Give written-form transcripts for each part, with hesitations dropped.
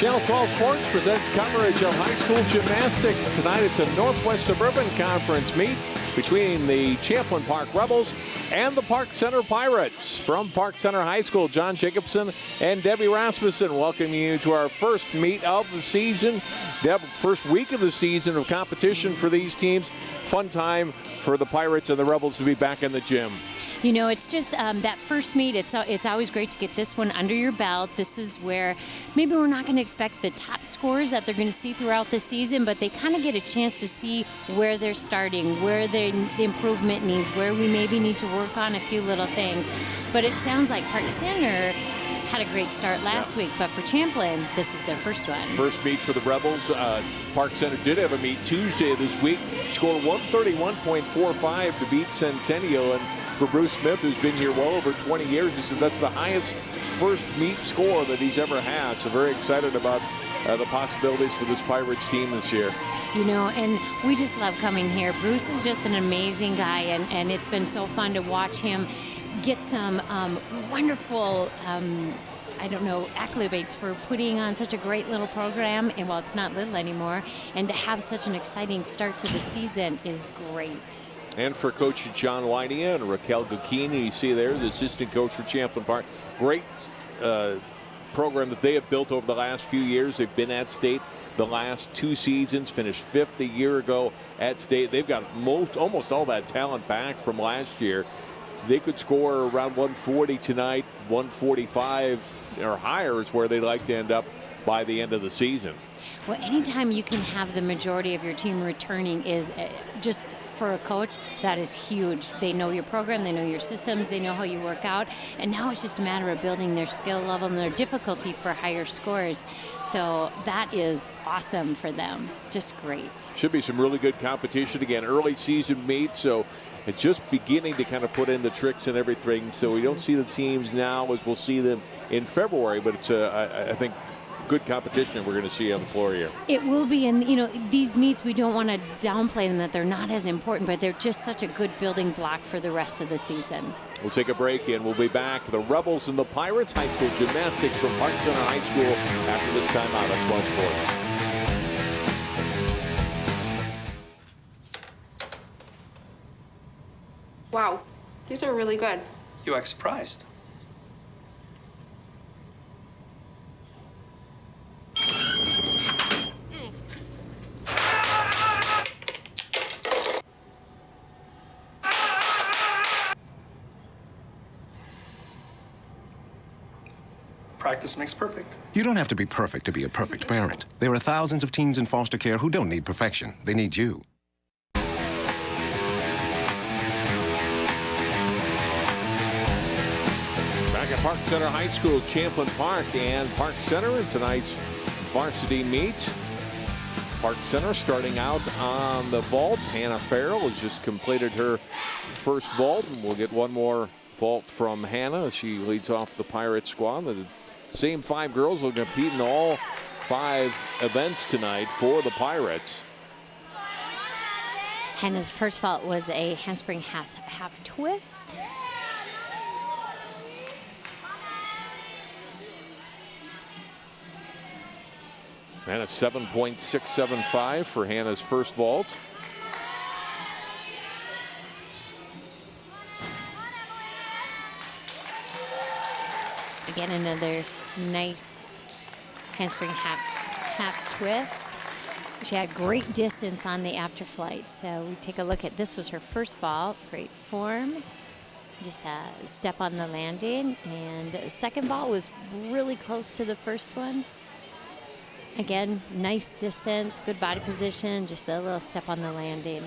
Channel 12 Sports presents coverage of high school gymnastics. Tonight it's a Northwest Suburban Conference meet between the Champlin Park Rebels and the Park Center Pirates. From Park Center High School, John Jacobson and Debbie Rasmussen welcoming you to our first meet of the season. Deb, first week of the season of competition for these teams. Fun time for the Pirates and the Rebels to be back in the gym. You know, it's just that first meet, it's always great to get this one under your belt. This is where maybe we're not going to expect the top scores that they're going to see throughout the season, but they kind of get a chance to see where they're starting, where the improvement needs, where we maybe need to work on a few little things. But it sounds like Park Center had a great start last week, but for Champlin, this is their first one. First meet for the Rebels. Park Center did have a meet Tuesday this week. Scored 131.45 to beat Centennial. And for Bruce Smith, who's been here well over 20 years, he said that's the highest first meet score that he's ever had. So very excited about the possibilities for this Pirates team this year. You know, and we just love coming here. Bruce is just an amazing guy, and it's been so fun to watch him get some wonderful accolades for putting on such a great little program. And while it's not little anymore, and to have such an exciting start to the season is great. And for Coach John Wynia and Raquel Gukini, you see there, the assistant coach for Champlin Park. Great program that they have built over the last few years. They've been at state the last 2 seasons, finished 5th a year ago at state. They've got almost all that talent back from last year. They could score around 140 tonight. 145 or higher is where they'd like to end up by the end of the season. Well, anytime you can have the majority of your team returning is just, for a coach, that is huge. They know your program, they know your systems, they know how you work out, and now it's just a matter of building their skill level and their difficulty for higher scores. So that is awesome for them. Just great. Should be some really good competition. Again, early season meet, so it's just beginning to kind of put in the tricks and everything. So we don't see the teams now as we'll see them in February, but it's, I think, good competition we're going to see on the floor here. It will be, and you know, these meets, we don't want to downplay them, that they're not as important, but they're just such a good building block for the rest of the season. We'll take a break and we'll be back. The Rebels and the Pirates, high school gymnastics from Park Center High School after this time out on 12 Sports. Wow, these are really good. You act surprised. Practice makes perfect. You don't have to be perfect to be a perfect parent. There are thousands of teens in foster care who don't need perfection. They need you. Back at Park Center High School, Champlin Park and Park Center in tonight's varsity meet. Park Center starting out on the vault. Hannah Farrell has just completed her first vault, and we'll get one more vault from Hannah as she leads off the Pirate squad. The same 5 girls will compete in all 5 events tonight for the Pirates. Hannah's first vault was a handspring half twist. And a 7.675 for Hannah's first vault. Again, another nice handspring half twist. She had great distance on the after flight. So we take a look at, this was her first vault. Great form. Just a step on the landing. And second vault was really close to the first one. Again, nice distance, good body position, just a little step on the landing.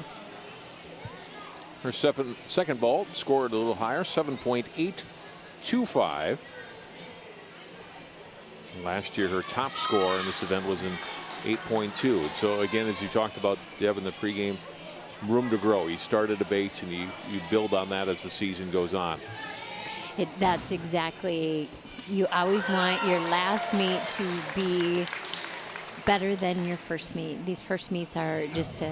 Her second vault scored a little higher, 7.825. Last year, her top score in this event was in 8.2. So again, as you talked about, Deb, in the pregame, room to grow. You start at a base and you build on that as the season goes on. That's exactly, you always want your last meet to be better than your first meet. These first meets are just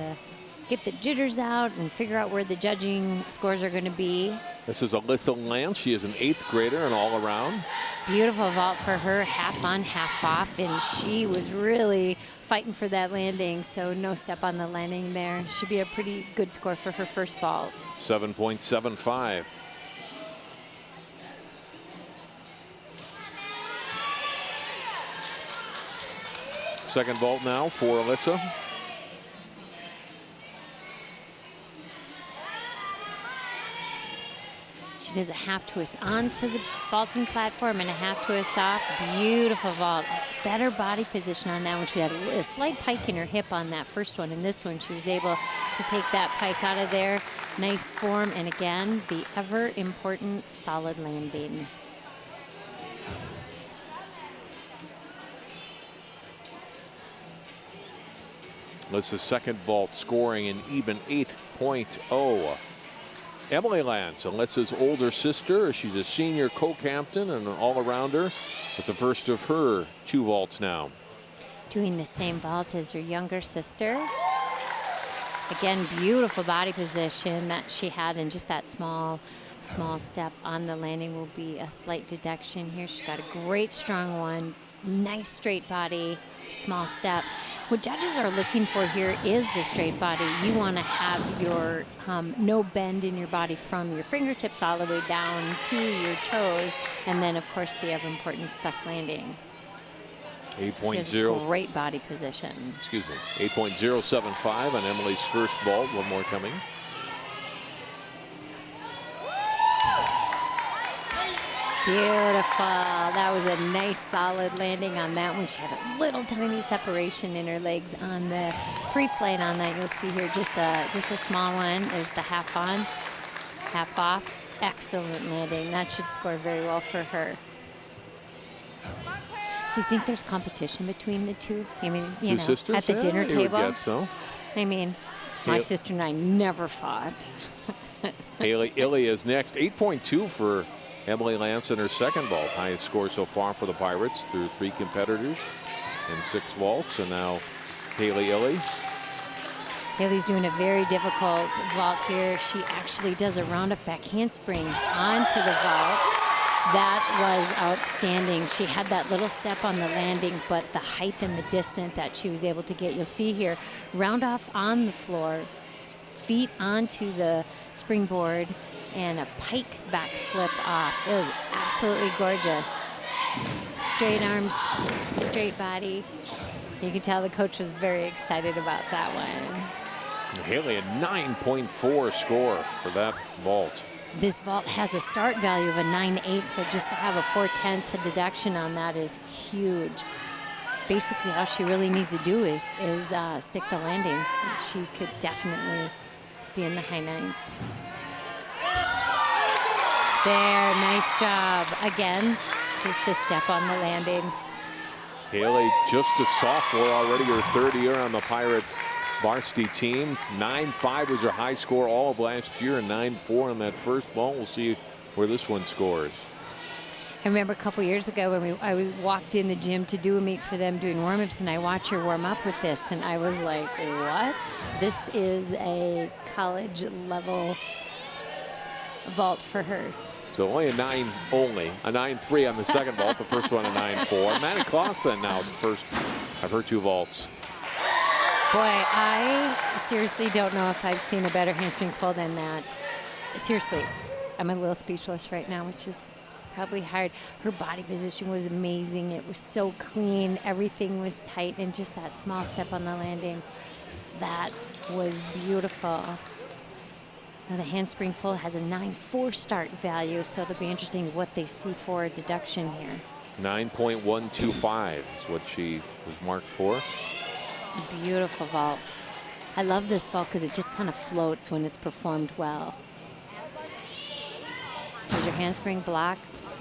get the jitters out and figure out where the judging scores are going to be. This is Alyssa Lance. She is an 8th grader and all around. Beautiful vault for her, half on, half off, and she was really fighting for that landing, so no step on the landing there. Should be a pretty good score for her first vault. 7.75. Second vault now for Alyssa. She does a half twist onto the vaulting platform and a half twist off. Beautiful vault. Better body position on that one. She had a slight pike in her hip on that first one. And this one, she was able to take that pike out of there. Nice form. And again, the ever important solid landing. Alyssa's second vault scoring an even 8.0. Emily Lance, Alyssa's older sister. She's a senior co-captain and an all-arounder with the first of her 2 vaults now. Doing the same vault as her younger sister. Again, beautiful body position that she had, and just that small step on the landing will be a slight deduction here. She's got a great strong one. Nice straight body, small step. What judges are looking for here is the straight body. You want to have your no bend in your body from your fingertips all the way down to your toes, and then of course the ever important stuck landing. 8.0. Great body position. Excuse me. 8.075 on Emily's first vault. One more coming. Beautiful. That was a nice solid landing on that one. She had a little tiny separation in her legs on the pre-flight on that. You'll see here just a small one. There's the half on, half off. Excellent landing. That should score very well for her. So you think there's competition between the two? I mean, you know, sisters? at the dinner you table? would guess so. I mean, my sister and I never fought. Haley Illy is next. 8.2 for Emily Lance in her second vault. Highest score so far for the Pirates through 3 competitors in 6 vaults. And now Haley Illy. Haley's doing a very difficult vault here. She actually does a round-up back handspring onto the vault. That was outstanding. She had that little step on the landing, but the height and the distance that she was able to get, you'll see here, round off on the floor, feet onto the springboard, and a pike back flip off. It was absolutely gorgeous. Straight arms, straight body. You can tell the coach was very excited about that one. Haley, a 9.4 score for that vault. This vault has a start value of a 9.8, so just to have a 4/10 deduction on that is huge. Basically, all she really needs to do is stick the landing. She could definitely be in the high 9s. There, nice job. Again, just the step on the landing. Haley, just a sophomore already, her 3rd year on the Pirate varsity team. 9.5 was her high score all of last year, and 9.4 on that first vault. We'll see where this one scores. I remember a couple years ago when I walked in the gym to do a meet for them doing warm-ups, and I watched her warm up with this, and I was like, what? This is a college level vault for her. So only a 9.3 on the second vault. The first one a 9.4. Maddie Clausen now the first of her 2 vaults. Boy, I seriously don't know if I've seen a better handspring full than that. Seriously, I'm a little speechless right now, which is probably hard. Her body position was amazing. It was so clean. Everything was tight, and just that small step on the landing, that was beautiful. Now the handspring full has a 9.4 start value, so it'll be interesting what they see for a deduction here. 9.125 is what she was marked for. Beautiful vault. I love this vault because it just kind of floats when it's performed well. Here's your handspring block,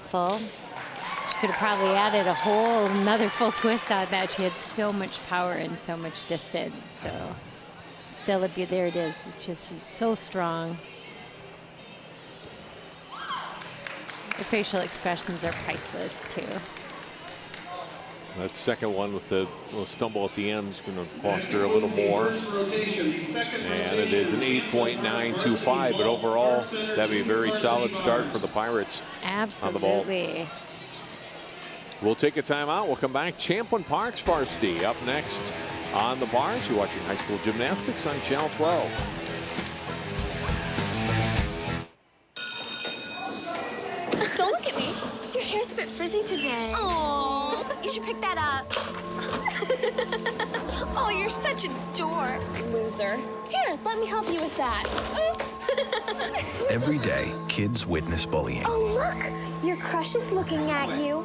full. She could have probably added a whole another full twist on that. She had so much power and so much distance. So still, there it is. It's just she's so strong. Her facial expressions are priceless too. That second one with the little stumble at the end is going to foster a little more. And it is an 8.925, but overall, that'd be a very solid start for the Pirates. Absolutely. We'll take a timeout. We'll come back. Champlin Parks varsity up next on the bars. You're watching high school gymnastics on Channel 12. Don't look at me. Your hair's a bit frizzy today. Oh, you should pick that up. Oh, you're such a dork. Loser. Here, let me help you with that. Oops. Every day, kids witness bullying. Oh, look. Your crush is looking at you.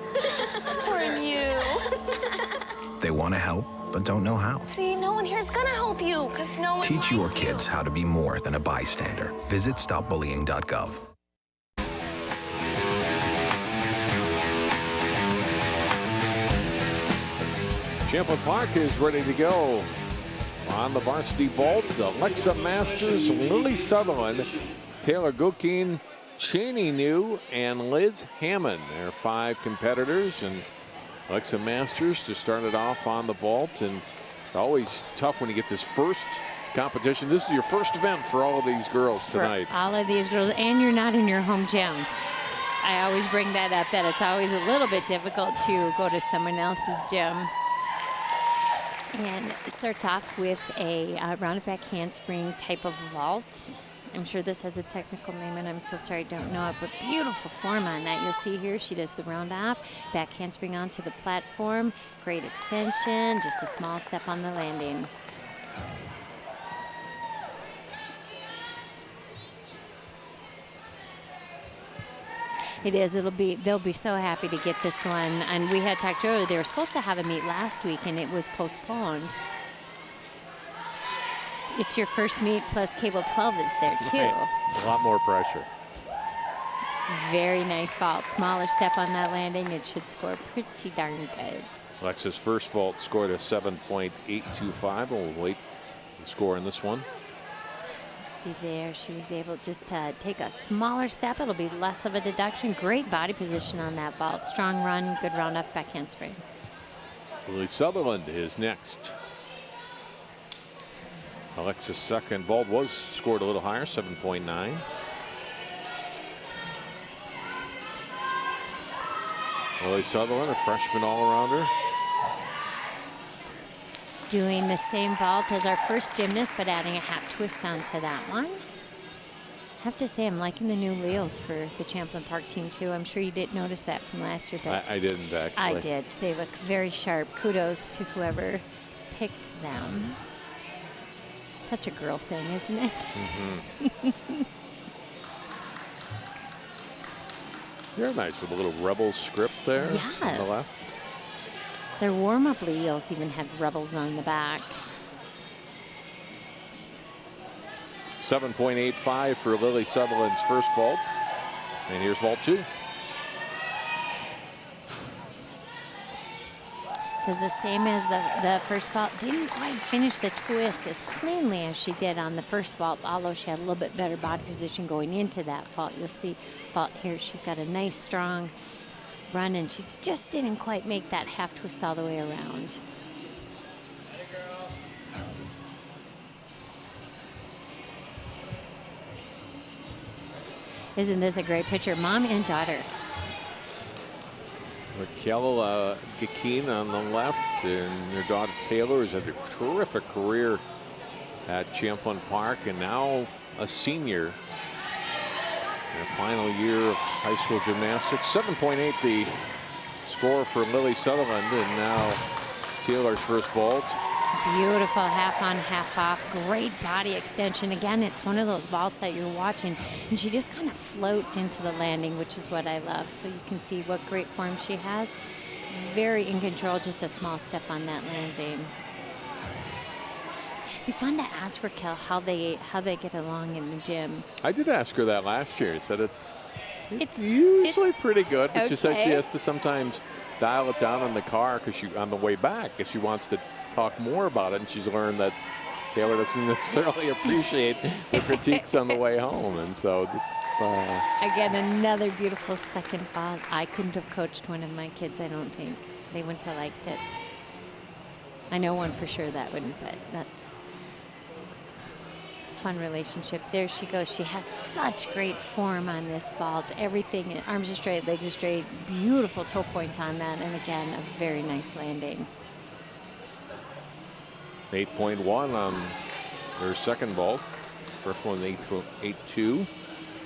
Poor you. They want to help, but don't know how. See, no one here's gonna help you, because no one Teach your likes you. kids how to be more than a bystander. Visit stopbullying.gov. Champlin Park is ready to go. On the varsity vault, Alexa Masters, Lily Sutherland, Taylor Gookeen, Cheney New, and Liz Hammond. There are 5 competitors, and Alexa Masters to start it off on the vault. And always tough when you get this first competition. This is your first event for all of these girls tonight. For all of these girls, and you're not in your home gym. I always bring that up, that it's always a little bit difficult to go to someone else's gym. And it starts off with a rounded back handspring type of vault. I'm sure this has a technical name, and I'm so sorry I don't know it, but beautiful form on that. You'll see here she does the round off, back handspring onto the platform, great extension, just a small step on the landing. It is. They'll be so happy to get this one. And we had talked earlier, they were supposed to have a meet last week, and it was postponed. It's your first meet, plus Cable 12 is there too. Right. A lot more pressure. Very nice vault. Smaller step on that landing. It should score pretty darn good. Alexa's first vault scored a 7.825. We'll wait the score in this one. See there, she was able just to take a smaller step. It'll be less of a deduction. Great body position on that vault. Strong run, good round up, back handspring. Lily Sutherland is next. Alexa's second vault was scored a little higher, 7.9. Lily Sutherland, a freshman all-arounder. Doing the same vault as our first gymnast, but adding a half twist onto that one. I have to say, I'm liking the new Leos for the Champlin Park team, too. I'm sure you didn't notice that from last year, but I didn't, actually. I did. They look very sharp. Kudos to whoever picked them. Such a girl thing, isn't it? Mm-hmm. They're nice with a little Rebels script there on the left. Their warm-up Leos even had Rebels on the back. 7.85 for Lily Sutherland's first vault. And here's vault 2. Does the same as the first vault. Didn't quite finish the twist as cleanly as she did on the first vault, although she had a little bit better body position going into that vault. You'll see vault here, she's got a nice strong run, and she just didn't quite make that half twist all the way around. Isn't this a great picture? Mom and daughter. Raquel Gakeen on the left, and her daughter Taylor has had a terrific career at Champlin Park, and now a senior in her final year of high school gymnastics. 7.8 the score for Lily Sutherland, and now Taylor's first vault. Beautiful half on, half off. Great body extension. Again, it's one of those vaults that you're watching, and she just kind of floats into the landing, which is what I love. So you can see what great form she has. Very in control, just a small step on that landing. It'd be fun to ask Raquel how they get along in the gym. I did ask her that last year. She said it's usually pretty good, but she said she has to sometimes dial it down in the car on the way back because she wants to talk more about it, and she's learned that Taylor doesn't necessarily appreciate the critiques on the way home, and so again, another beautiful second vault. I couldn't have coached one of my kids, I don't think. they wouldn't have liked it. I know one for sure that wouldn't, but that's a fun relationship. There she goes. She has such great form on this vault. Everything, arms are straight, legs are straight, beautiful toe point on that, and again, a very nice landing. 8.1 on their second vault. First one 8.82.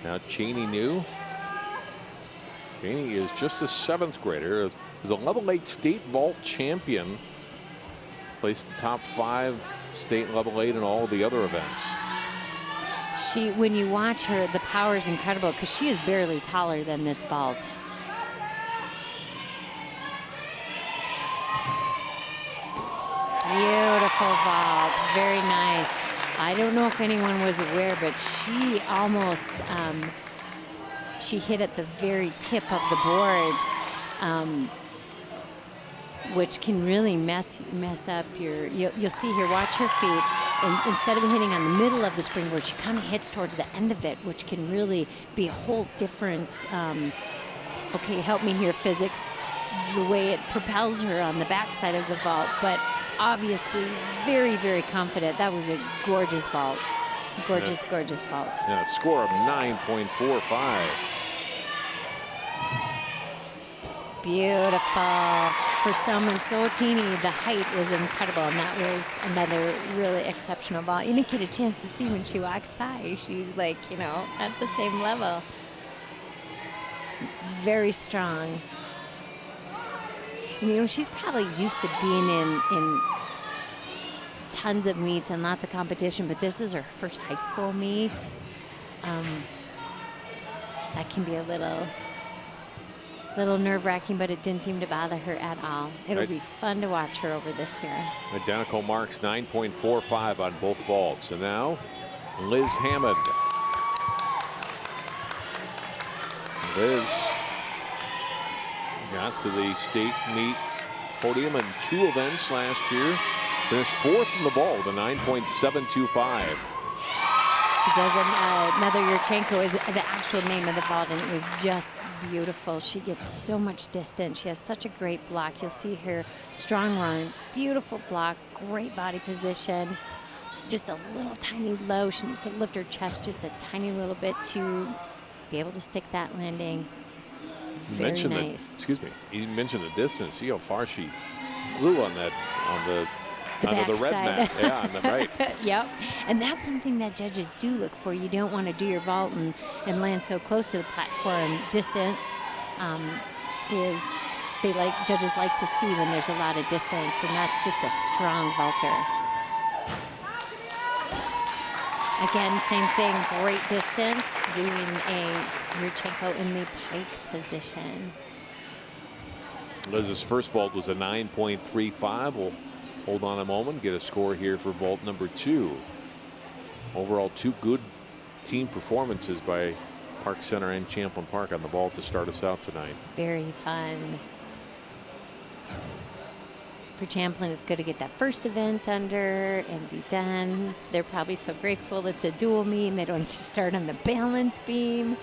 Now Cheney New. Cheney is just a 7th grader. Is a level 8 state vault champion. Placed the top 5 state level 8 in all the other events. She, when you watch her, the power is incredible because she is barely taller than this vault. Beautiful vault, very nice. I don't know if anyone was aware, but she almost, she hit at the very tip of the board, which can really mess up your, you'll see here, watch her feet. And instead of hitting on the middle of the springboard, she kind of hits towards the end of it, which can really be a whole different, okay, help me here, physics, the way it propels her on the backside of the vault. But obviously very, very confident. That was a gorgeous vault. Gorgeous, yeah. Gorgeous vault. Yeah, score of 9.45. Beautiful. For someone so teeny, the height was incredible, and that was another really exceptional vault. You didn't get a chance to see when she walks by. She's like, you know, at the same level. Very strong. You know, she's probably used to being in tons of meets and lots of competition, but this is her first high school meet. That can be a little nerve-wracking, but it didn't seem to bother her at all. It'll be fun to watch her over this year. Identical marks, 9.45 on both vaults. And now, Liz Hammond. Liz got to the state meet podium in 2 events last year. Finished 4th in the vault with a 9.725. She does another Yurchenko is the actual name of the vault, and it was just beautiful. She gets so much distance. She has such a great block. You'll see her strong run, beautiful block, great body position. Just a little tiny low. She needs to lift her chest just a tiny little bit to be able to stick that landing. Very nice. Excuse me. You mentioned the distance. See how far she flew on that the onto the red mat. Yeah, on the right. Yep. And that's something that judges do look for. You don't want to do your vault and land so close to the platform. Distance is, judges like to see when there's a lot of distance, and that's just a strong vaulter. Again, same thing, great distance, doing a Yurchenko in the pike position. Liz's first vault was a 9.35. We'll hold on a moment, get a score here for vault number 2. Overall, 2 good team performances by Park Center and Champlin Park on the vault to start us out tonight. Very fun. For Champlin, it's good to get that first event under and be done. They're probably so grateful it's a dual meet and they don't have to start on the balance beam.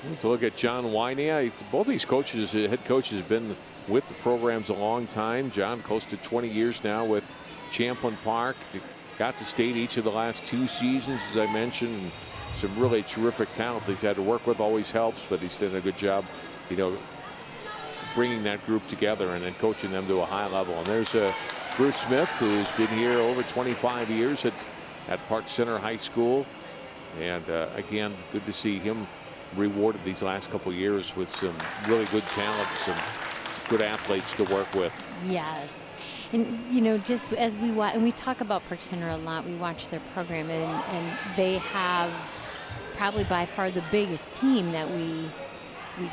Let's look at John Wynea. Both these coaches, head coaches, have been with the programs a long time. John, close to 20 years now with Champlin Park. Got to state each of the last 2 seasons, as I mentioned. Some really terrific talent he's had to work with always helps, but he's done a good job, you know, bringing that group together and then coaching them to a high level. And there's Bruce Smith, who's been here over 25 years at Park Center High School. And again, good to see him rewarded these last couple of years with some really good talent, some good athletes to work with. Yes. And, you know, just as we watch, and we talk about Park Center a lot, we watch their program, and they have probably by far the biggest team that we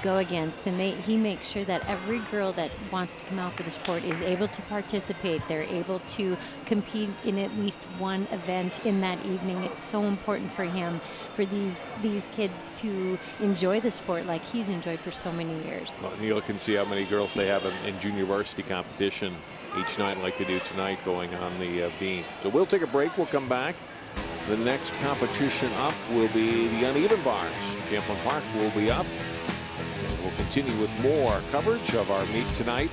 go against, and he makes sure that every girl that wants to come out for the sport is able to participate. They're able to compete in at least one event in that evening. It's so important for him, for these kids to enjoy the sport like he's enjoyed for so many years. Well, you can see how many girls they have in junior varsity competition each night, like they do tonight, going on the beam. So we'll take a break. We'll come back. The next competition up will be the uneven bars. Champlin Park will be up. We'll continue with more coverage of our meet tonight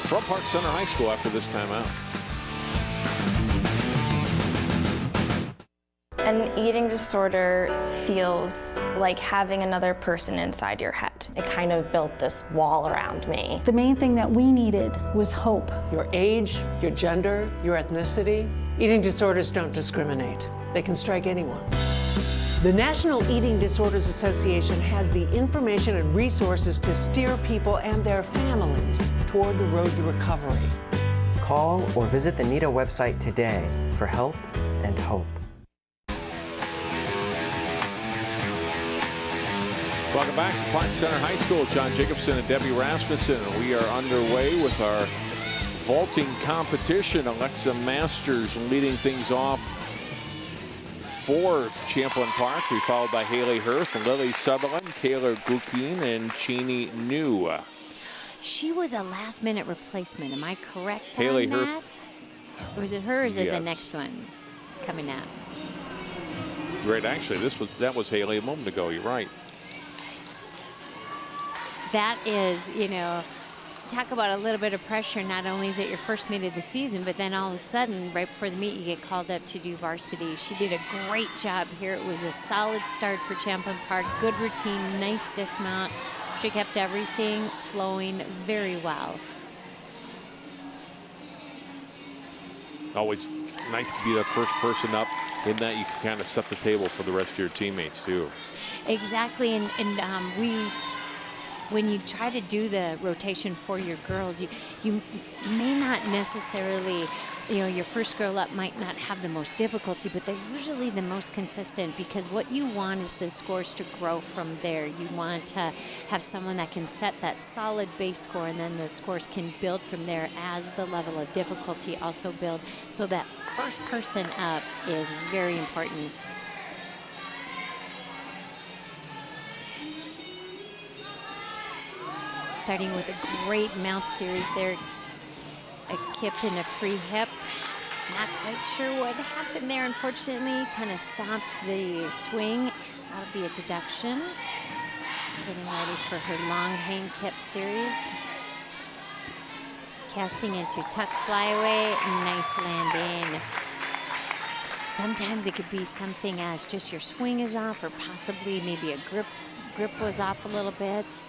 from Park Center High School after this timeout. An eating disorder feels like having another person inside your head. It kind of built this wall around me. The main thing that we needed was hope. Your age, your gender, your ethnicity. Eating disorders don't discriminate. They can strike anyone. The National Eating Disorders Association has the information and resources to steer people and their families toward the road to recovery. Call or visit the NEDA website today for help and hope. Welcome back to Park Center High School. John Jacobson and Debbie Rasmussen. We are underway with our vaulting competition. Alexa Masters leading things off for Champlin Park. We followed by Haley Hirth, Lily Sutherland, Taylor Gukin, and Cheney New. She was a last-minute replacement. Am I correct on Haley that? Hirth. Or is it her, or is it the Yes. next one coming out? Right, actually, that was Haley a moment ago. You're right. That is, you know, talk about a little bit of pressure. Not only is it your first meet of the season, but then all of a sudden, right before the meet, you get called up to do varsity. She did a great job here. It was a solid start for Champlin Park. Good routine, nice dismount. She kept everything flowing very well. Always nice to be that first person up. In that, you can kind of set the table for the rest of your teammates, too. Exactly, and when you try to do the rotation for your girls, you may not necessarily, you know, your first girl up might not have the most difficulty, but they're usually the most consistent, because what you want is the scores to grow from there. You want to have someone that can set that solid base score, and then the scores can build from there as the level of difficulty also build. So that first person up is very important. Starting with a great mount series there. A kip and a free hip. Not quite sure what happened there, unfortunately. Kind of stopped the swing. That'll be a deduction. Getting ready for her long hang kip series. Casting into tuck flyaway. Nice landing. Sometimes it could be something as just your swing is off, or possibly maybe a grip was off a little bit.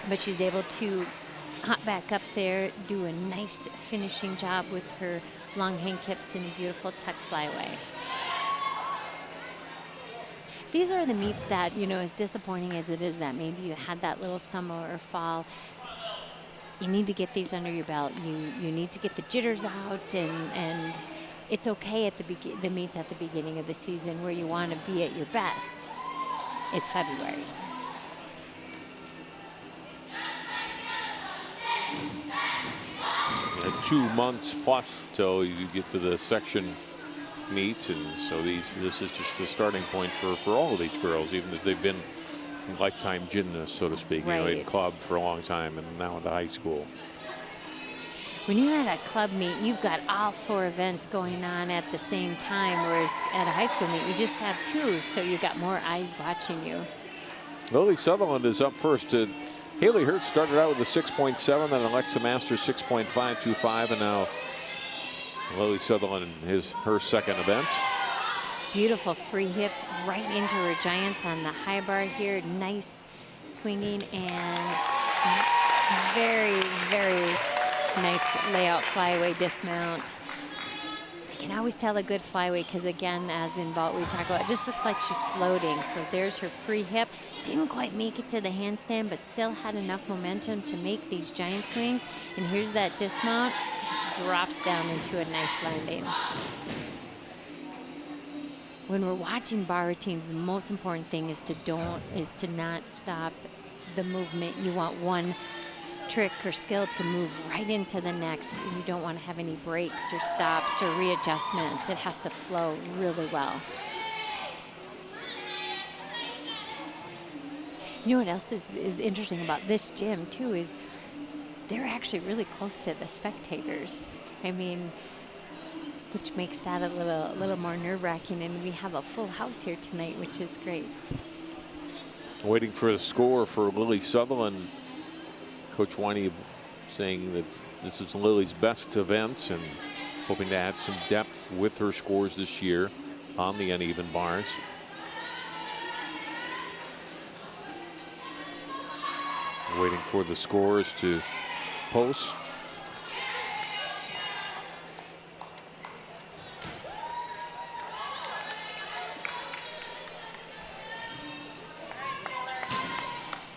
But she's able to hop back up there, do a nice finishing job with her long hang kips and a beautiful tuck flyaway. These are the meets that, you know, as disappointing as it is that maybe you had that little stumble or fall, you need to get these under your belt. You need to get the jitters out, and it's okay at the meets at the beginning of the season. Where you want to be at your best is February. And 2 months plus till you get to the section meets, and so this is just a starting point for all of these girls, even if they've been lifetime gymnasts, so to speak. Right. You know, in club for a long time and now into high school. When you're at a club meet, you've got all 4 events going on at the same time, whereas at a high school meet, you just have 2, so you've got more eyes watching you. Lily Sutherland is up first. Haley Hirth started out with a 6.7, then Alexa Masters 6.525, and now Lily Sutherland her second event. Beautiful free hip right into her giants on the high bar here. Nice swinging and very, very nice layout flyaway dismount. You can always tell a good flyway because, again, as in vault we talk about, it just looks like she's floating. So there's her free hip. Didn't quite make it to the handstand, but still had enough momentum to make these giant swings. And here's that dismount. Just drops down into a nice landing. When we're watching bar routines, the most important thing is to not stop the movement. You want one trick or skill to move right into the next. You don't want to have any breaks or stops or readjustments. It has to flow really well. You know what else is interesting about this gym too is they're actually really close to the spectators. I mean, which makes that a little more nerve-wracking, and we have a full house here tonight, which is great. Waiting for the score for Lily Sutherland. Coach Winey saying that this is Lily's best event and hoping to add some depth with her scores this year on the uneven bars. Waiting for the scores to post.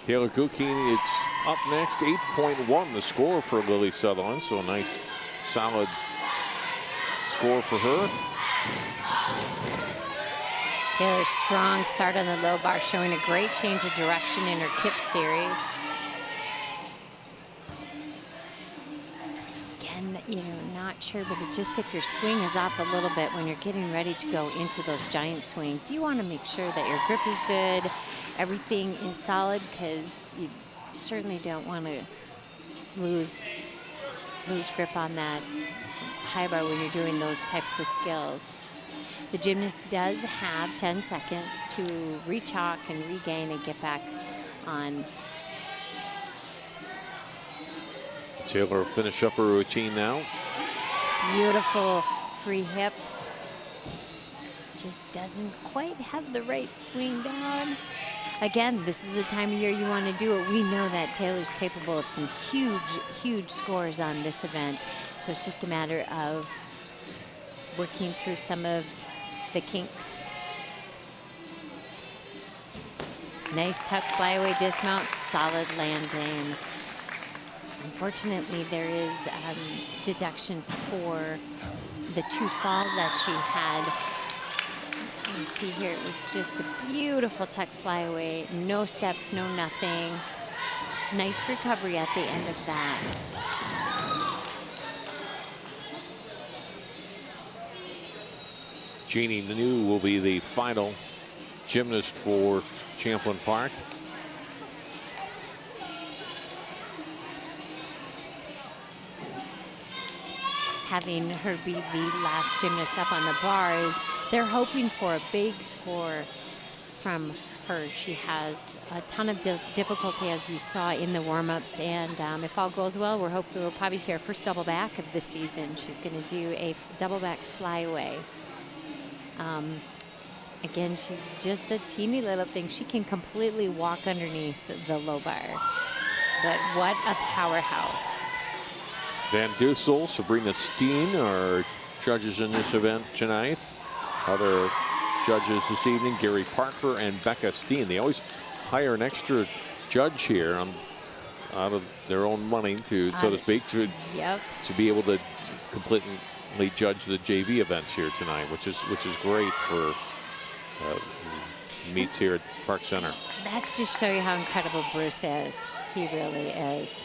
Taylor Kukini, it's up next, 8.1 the score for Lily Sutherland, so a nice solid score for her. Taylor's strong start on the low bar, showing a great change of direction in her kip series. Again, you know, not sure, but it just if your swing is off a little bit when you're getting ready to go into those giant swings, you want to make sure that your grip is good, everything is solid, because you certainly don't want to lose grip on that high bar when you're doing those types of skills. The gymnast does have 10 seconds to rechalk and regain and get back on. Taylor will finish up her routine now. Beautiful free hip. Just doesn't quite have the right swing down. Again, this is the time of year you want to do it. We know that Taylor's capable of some huge, huge scores on this event. So it's just a matter of working through some of the kinks. Nice tuck flyaway dismount, solid landing. Unfortunately, there is deductions for the 2 falls that she had. You see here, it was just a beautiful tuck flyaway, no steps, no nothing. Nice recovery at the end of that. Jeannie New will be the final gymnast for Champlin Park. Having her be the last gymnast up on the bars, they're hoping for a big score from her. She has a ton of difficulty, as we saw in the warm-ups, and if all goes well, we'll probably see her first double back of the season. She's going to do a double back flyaway. Again, she's just a teeny little thing. She can completely walk underneath the low bar, but what a powerhouse. Van Dussel, Sabrina Steen are judges in this event tonight. Other judges this evening, Gary Parker and Becca Steen. They always hire an extra judge here out of their own money, to so to speak, to be able to completely judge the JV events here tonight, which is great for meets here at Park Center. That's just show you how incredible Bruce is. He really is.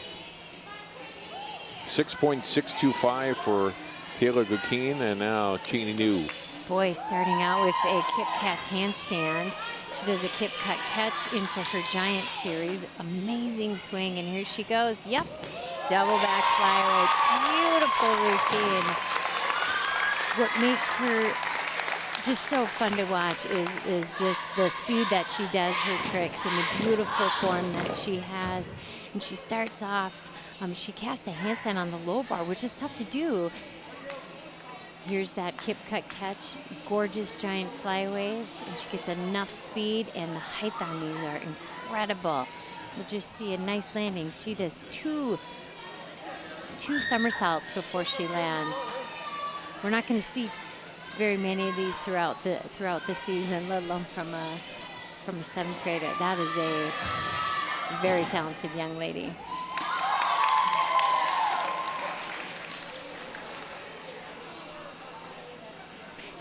6.625 for Taylor Gukeen, and now Jeannie New. Boy, starting out with a kip cast handstand. She does a kip cut catch into her giant series. Amazing swing, and here she goes. Yep, double back flyaway. Beautiful routine. What makes her just so fun to watch is just the speed that she does her tricks and the beautiful form that she has. And she starts off, she cast a handstand on the low bar, which is tough to do. Here's that kip cut catch, gorgeous giant flyaways, and she gets enough speed, and the height on these are incredible. You'll just see a nice landing. She does two somersaults before she lands. We're not going to see very many of these throughout the season, let alone from a 7th grader. That is a very talented young lady.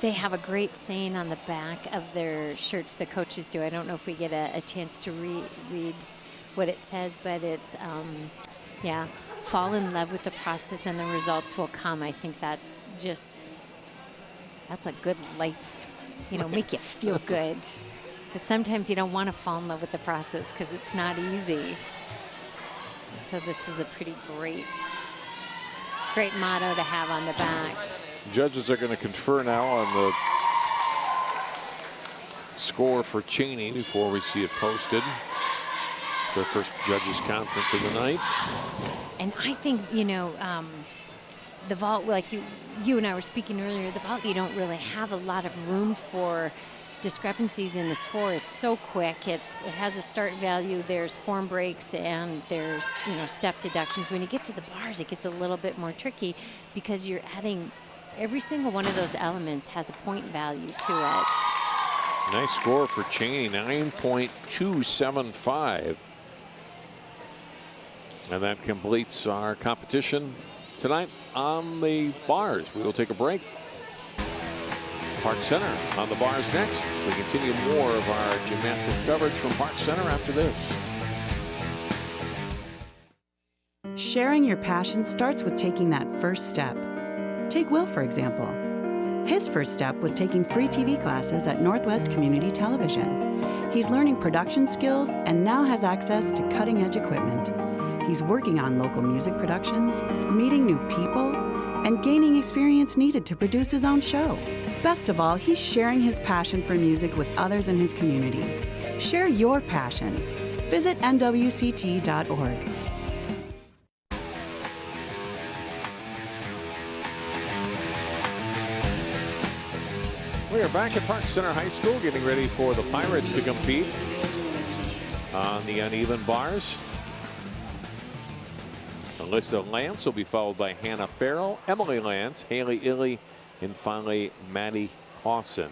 They have a great saying on the back of their shirts, the coaches do. I don't know if we get a chance to read what it says, but it's, yeah, fall in love with the process and the results will come. I think that's a good life, make you feel good. Because sometimes you don't want to fall in love with the process because it's not easy. So this is a pretty great motto to have on the back. Judges are going to confer now on the score for Cheney before we see it posted. Their first judges conference of the night. And I think, the vault, like you and I were speaking earlier, the vault, you don't really have a lot of room for discrepancies in the score. It's so quick. It has a start value. There's form breaks and there's step deductions. When you get to the bars, it gets a little bit more tricky because you're adding every single one of those elements has a point value to it. Nice score for Cheney, 9.275. And that completes our competition tonight on the bars. We will take a break. Park Center on the bars next. We continue more of our gymnastic coverage from Park Center after this. Sharing your passion starts with taking that first step. Take Will, for example. His first step was taking free TV classes at Northwest Community Television. He's learning production skills and now has access to cutting-edge equipment. He's working on local music productions, meeting new people, and gaining experience needed to produce his own show. Best of all, he's sharing his passion for music with others in his community. Share your passion. Visit nwct.org. We are back at Park Center High School, getting ready for the Pirates to compete on the uneven bars. Alyssa Lance will be followed by Hannah Farrell, Emily Lance, Haley Illy, and finally Maddie Hawson.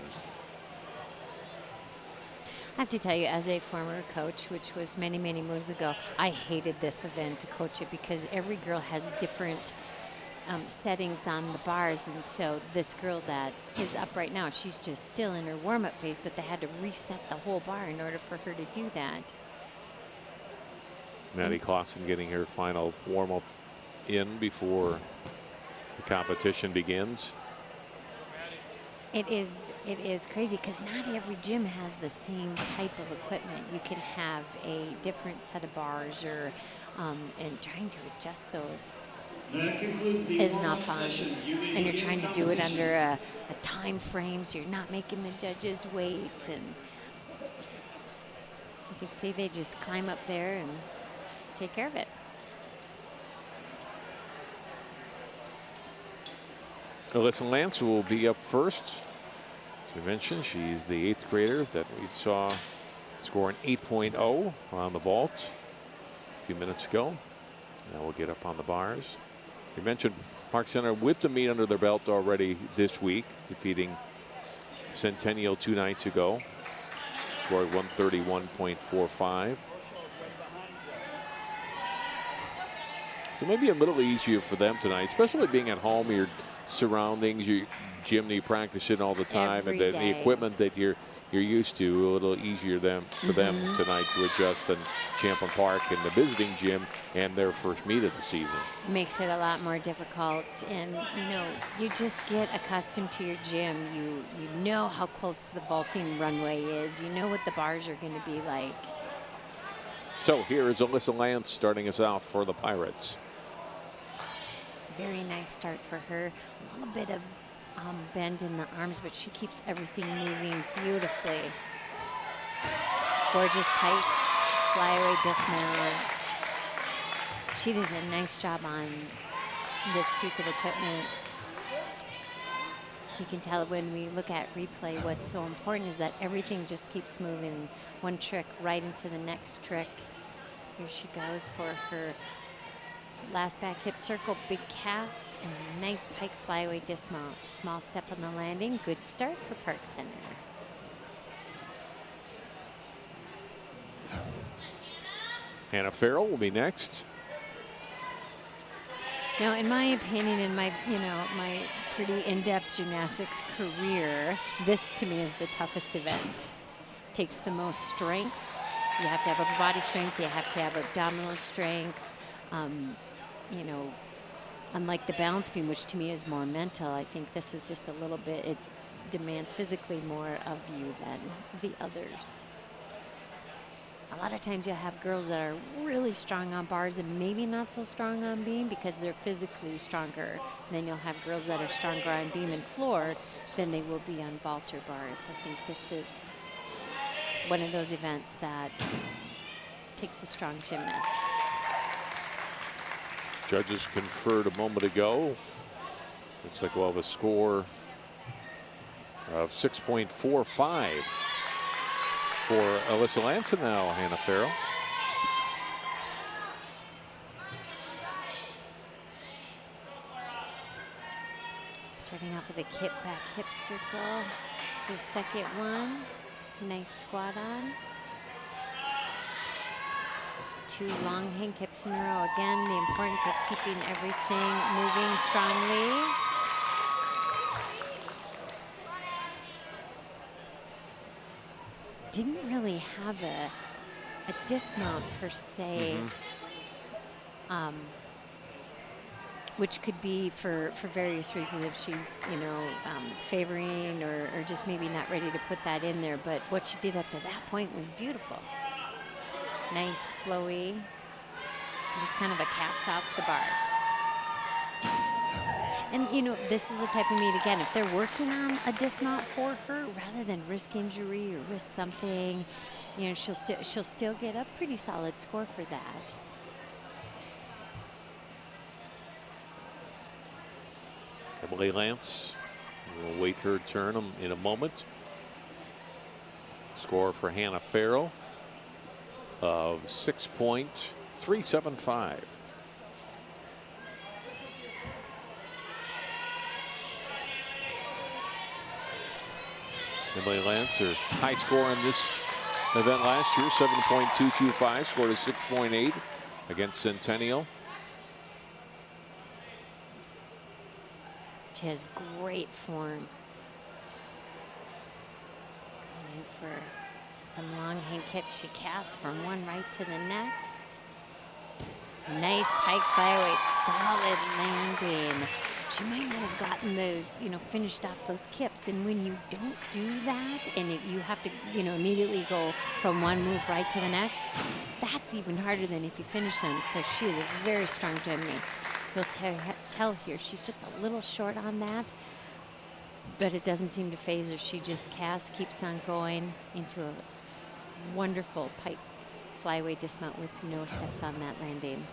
I have to tell you, as a former coach, which was many, many moons ago, I hated this event to coach it because every girl has different settings on the bars. And so this girl that is up right now, she's just still in her warm-up phase, but they had to reset the whole bar in order for her to do that. Maddie Clausen getting her final warm-up in before the competition begins. It is crazy because not every gym has the same type of equipment. You can have a different set of bars or and trying to adjust those is not fun. And you're trying to do it under a time frame, so you're not making the judges wait. And you can see they just climb up there and take care of it. Alyssa Lance will be up first. As we mentioned, she's the 8th grader that we saw score an 8.0 on the vault a few minutes ago. Now we'll get up on the bars. We mentioned Park Center with the meet under their belt already this week, defeating Centennial 2 nights ago, scored 131.45. So maybe a little easier for them tonight, especially being at home, your surroundings, your gym that you practice in all the time, and then the equipment that you're used to, a little easier for them tonight to adjust than Champlin Park and the visiting gym and their first meet of the season. Makes it a lot more difficult, and you just get accustomed to your gym. You know how close the vaulting runway is. You know what the bars are going to be like. So here is Alyssa Lance starting us off for the Pirates. Very nice start for her. A little bit of bend in the arms, but she keeps everything moving beautifully. Gorgeous pikes, flyaway dismount. She does a nice job on this piece of equipment. You can tell when we look at replay, what's so important is that everything just keeps moving. One trick right into the next trick. Here she goes for her last back hip circle, big cast, and a nice pike flyaway dismount. Small step on the landing. Good start for Park Center. Hannah Farrell will be next. Now, in my opinion, in my my pretty in-depth gymnastics career, this to me is the toughest event. Takes the most strength. You have to have upper body strength. You have to have abdominal strength. Unlike the balance beam, which to me is more mental, I think this is just a little bit, it demands physically more of you than the others. A lot of times you'll have girls that are really strong on bars and maybe not so strong on beam because they're physically stronger. And then you'll have girls that are stronger on beam and floor than they will be on vault or bars. I think this is one of those events that takes a strong gymnast. Judges conferred a moment ago. Looks like we'll have a score of 6.45 for Alyssa Lance and now Hannah Farrell. Starting off with a back hip circle to a second one. Nice squat on. 2 long hang kips in a row. Again, the importance of keeping everything moving strongly. Didn't really have a dismount per se, which could be for various reasons if she's, you know, favoring or just maybe not ready to put that in there. But what she did up to that point was beautiful. Nice, flowy, just kind of a cast off the bar. And, you know, this is the type of meet, again, if they're working on a dismount for her, rather than risk injury or risk something, you know, she'll still get a pretty solid score for that. Emily Lance will wait her turn in a moment. Score for Hannah Farrell of 6.375. Emily Lance, her high score in this event last year, 7.225, scored a 6.8 against Centennial. She has great form. Going for some long hang kicks. She casts from one right to the next. Nice pike flyaway, solid landing. She might not have gotten those, you know, finished off those kips. And when you don't do that and you have to, you know, immediately go from one move right to the next, that's even harder than if you finish them. So she is a very strong gymnast. You'll tell here she's just a little short on that, but it doesn't seem to phase her. She just casts, keeps on going into a wonderful pike flyaway dismount with no steps on that landing.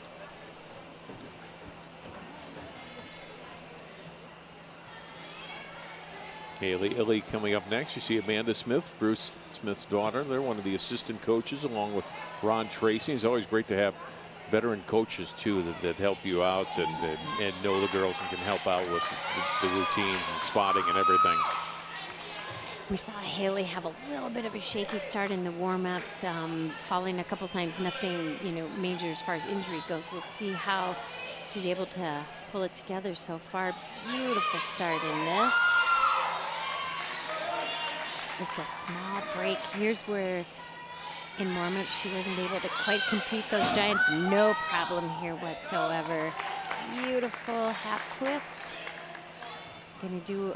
Haley Illy coming up next. You see Amanda Smith, Bruce Smith's daughter. They're one of the assistant coaches along with Ron Tracy. It's always great to have veteran coaches too that help you out and know the girls and can help out with the routines and spotting and everything. We saw Haley have a little bit of a shaky start in the warm-ups, falling a couple times, nothing, you know, major as far as injury goes. We'll see how she's able to pull it together so far. Beautiful start in this. Just a small break. Here's where in warm-up she wasn't able to quite compete those giants. No problem here whatsoever. Beautiful half twist. Gonna do,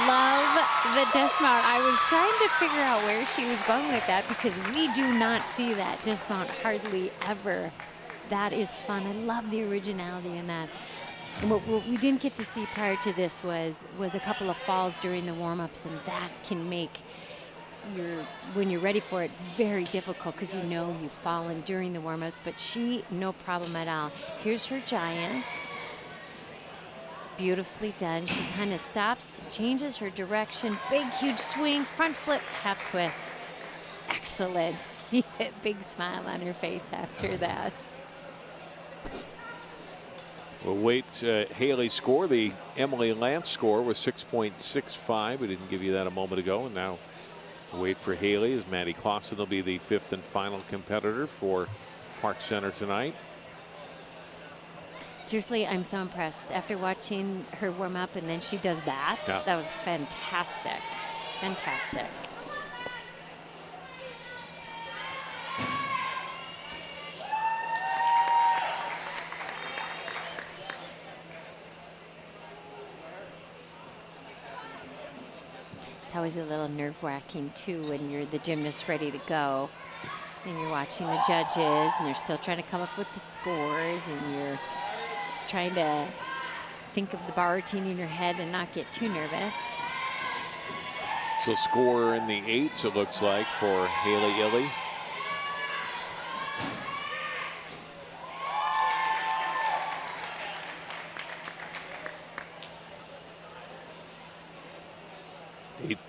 love the dismount. I was trying to figure out where she was going with that because we do not see that dismount hardly ever. That is fun. I love the originality in that. And what we didn't get to see prior to this was a couple of falls during the warm-ups, and that can make when you're ready for it, very difficult because you know you've fallen during the warm-ups, but she, no problem at all. Here's her giants. Beautifully done. She kind of stops, changes her direction, big, huge swing, front flip, half twist. Excellent. Big smile on her face after that. We'll wait. Haley's score, the Emily Lance score was 6.65. We didn't give you that a moment ago. And now wait for Haley as Maddie Clausen will be the 5th and final competitor for Park Center tonight. Seriously, I'm so impressed. After watching her warm up and then she does that, that was fantastic. Fantastic. It's always a little nerve-wracking too when you're the gymnast ready to go and you're watching the judges and they're still trying to come up with the scores and you're trying to think of the bar routine in your head and not get too nervous. So score in the 8s, it looks like, for Haley Illy.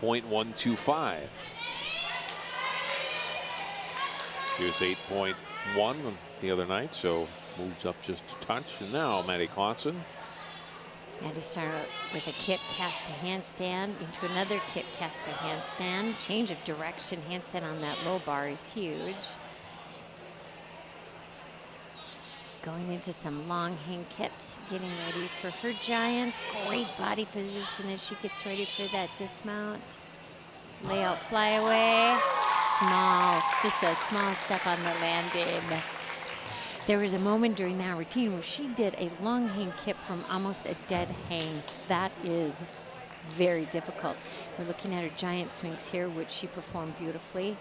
8.125. He was 8.1 the other night, so moves up just a touch. And now Maddie Clausen. Maddie started with a kip cast to handstand into another kip cast to handstand. Change of direction, handstand on that low bar is huge. Going into some long hang kips, getting ready for her giants. Great body position as she gets ready for that dismount. Layout flyaway. Small, just a small step on the landing. There was a moment during that routine where she did a long hang kip from almost a dead hang. That is very difficult. We're looking at her giant swings here, which she performed beautifully.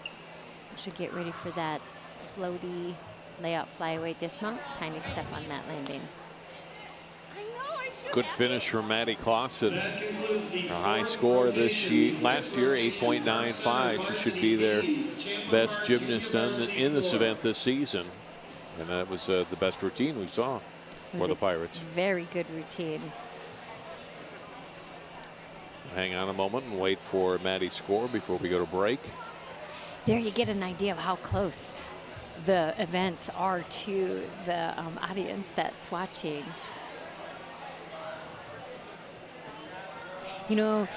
She'll get ready for that floaty layout flyaway dismount. Tiny step on that landing. Good finish from Maddie Clausen. A high score last year, 8.95. She should be their best gymnast in this event this season. And that was the best routine we saw for the Pirates. Very good routine. Hang on a moment and wait for Maddie's score before we go to break. There you get an idea of how close the events are to the audience that's watching. You know,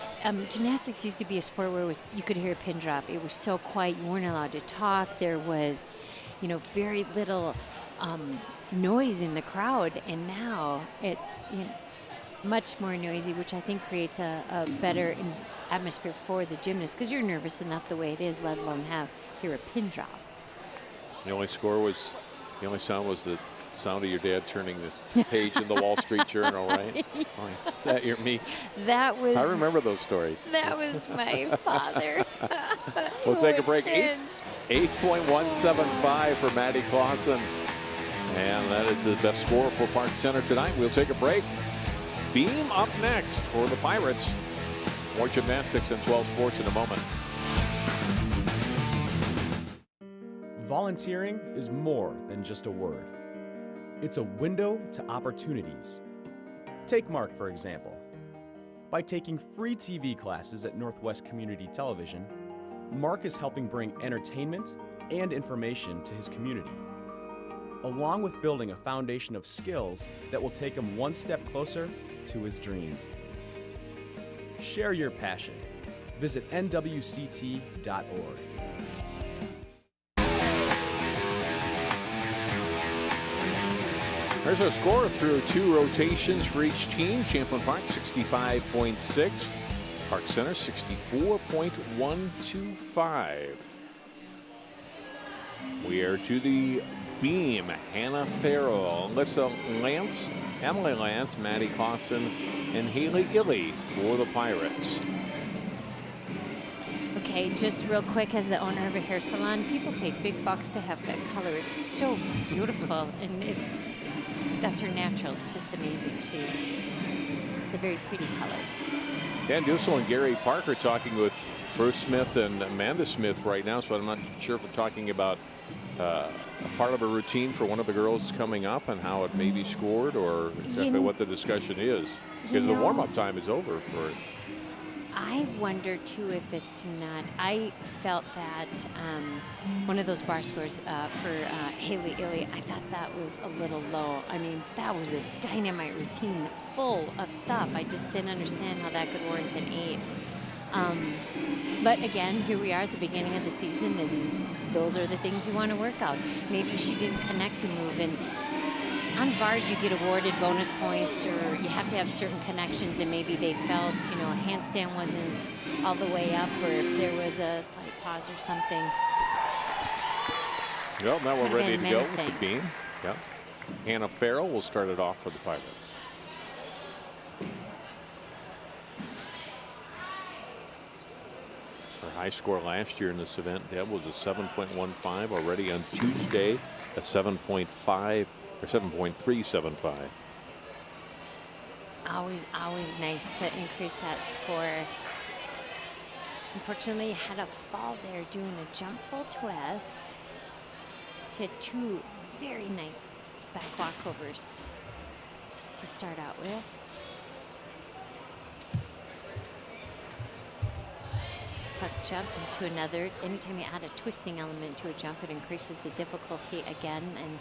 gymnastics used to be a sport where you could hear a pin drop. It was so quiet, you weren't allowed to talk. There was, you know, very little noise in the crowd, and now it's much more noisy, which I think creates a better atmosphere for the gymnast, because you're nervous enough the way it is, let alone hear a pin drop. The only sound was the sound of your dad turning this page in the Wall Street Journal, right? Is that me? That was. I remember those stories. That was my father. We'll take a break. 8.175 for Maddie Clausen. And that is the best score for Park Center tonight. We'll take a break. Beam up next for the Pirates. More gymnastics and 12 sports in a moment. Volunteering is more than just a word. It's a window to opportunities. Take Mark, for example. By taking free TV classes at Northwest Community Television, Mark is helping bring entertainment and information to his community, along with building a foundation of skills that will take him one step closer to his dreams. Share your passion. Visit nwct.org. There's our score through 2 rotations for each team. Champlin Park 65.6. Park Center 64.125. We are to the beam. Hannah Farrell, Alyssa Lance, Emily Lance, Maddie Clausen, and Haley Illy for the Pirates. Okay, just real quick, as the owner of a hair salon, people pay big bucks to have that color. It's so beautiful, and that's her natural. It's just amazing. It's a very pretty color. Dan Dussel and Gary Parker talking with Bruce Smith and Amanda Smith right now, so I'm not sure if we're talking about a part of a routine for one of the girls coming up and how it may be scored, or exactly what the discussion is. Because the warm-up time is over for it. I wonder, too, if it's not. I felt that one of those bar scores for Haley Illy, I thought that was a little low. I mean, that was a dynamite routine full of stuff. I just didn't understand how that could warrant an 8. But again, here we are at the beginning of the season, and those are the things you want to work out. Maybe she didn't connect to move, and on bars you get awarded bonus points, or you have to have certain connections, and maybe they felt, a handstand wasn't all the way up, or if there was a slight pause or something. Well, now we're ready to go with the beam. Yep. Hannah Farrell will start it off for the Pirates. Her high score last year in this event, that was a 7.15. Already on Tuesday, a 7.5 or 7.375. Always nice to increase that score. Unfortunately, had a fall there doing a jump full twist. She had 2 very nice back walkovers to start out with. tuck jump into another. Anytime you add a twisting element to a jump, it increases the difficulty again. And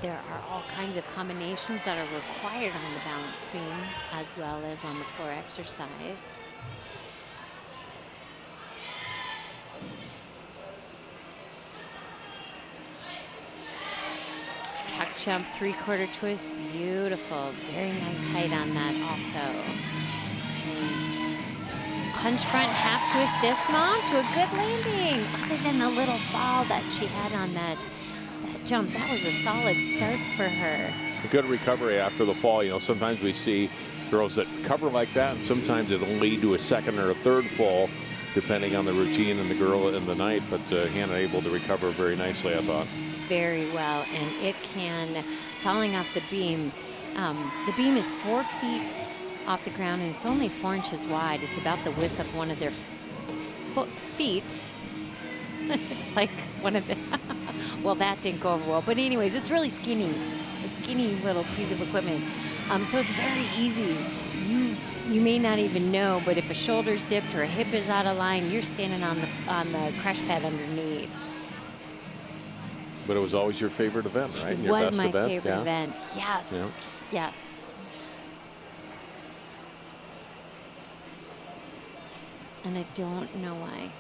there are all kinds of combinations that are required on the balance beam as well as on the floor exercise. Tuck jump, 3/4 twist, beautiful. Very nice height on that also. Punch front, half twist dismount to a good landing. Other than the little fall that she had on that jump, that was a solid start for her. A good recovery after the fall. You know, sometimes we see girls that cover like that, and sometimes it'll lead to a second or a third fall, depending on the routine and the girl in the night. But Hannah able to recover very nicely, I thought. Very well, and it can, falling off the beam is 4 feet off the ground, and it's only 4 inches wide. It's about the width of one of their feet. It's like one of the, well, that didn't go over well, but anyways, it's really skinny. It's a skinny little piece of equipment. So it's very easy. You may not even know, but if a shoulder's dipped or a hip is out of line, you're standing on the crash pad underneath. But it was always your favorite event, right? It was my favorite event. Yes. Yeah. Yes. And I don't know why.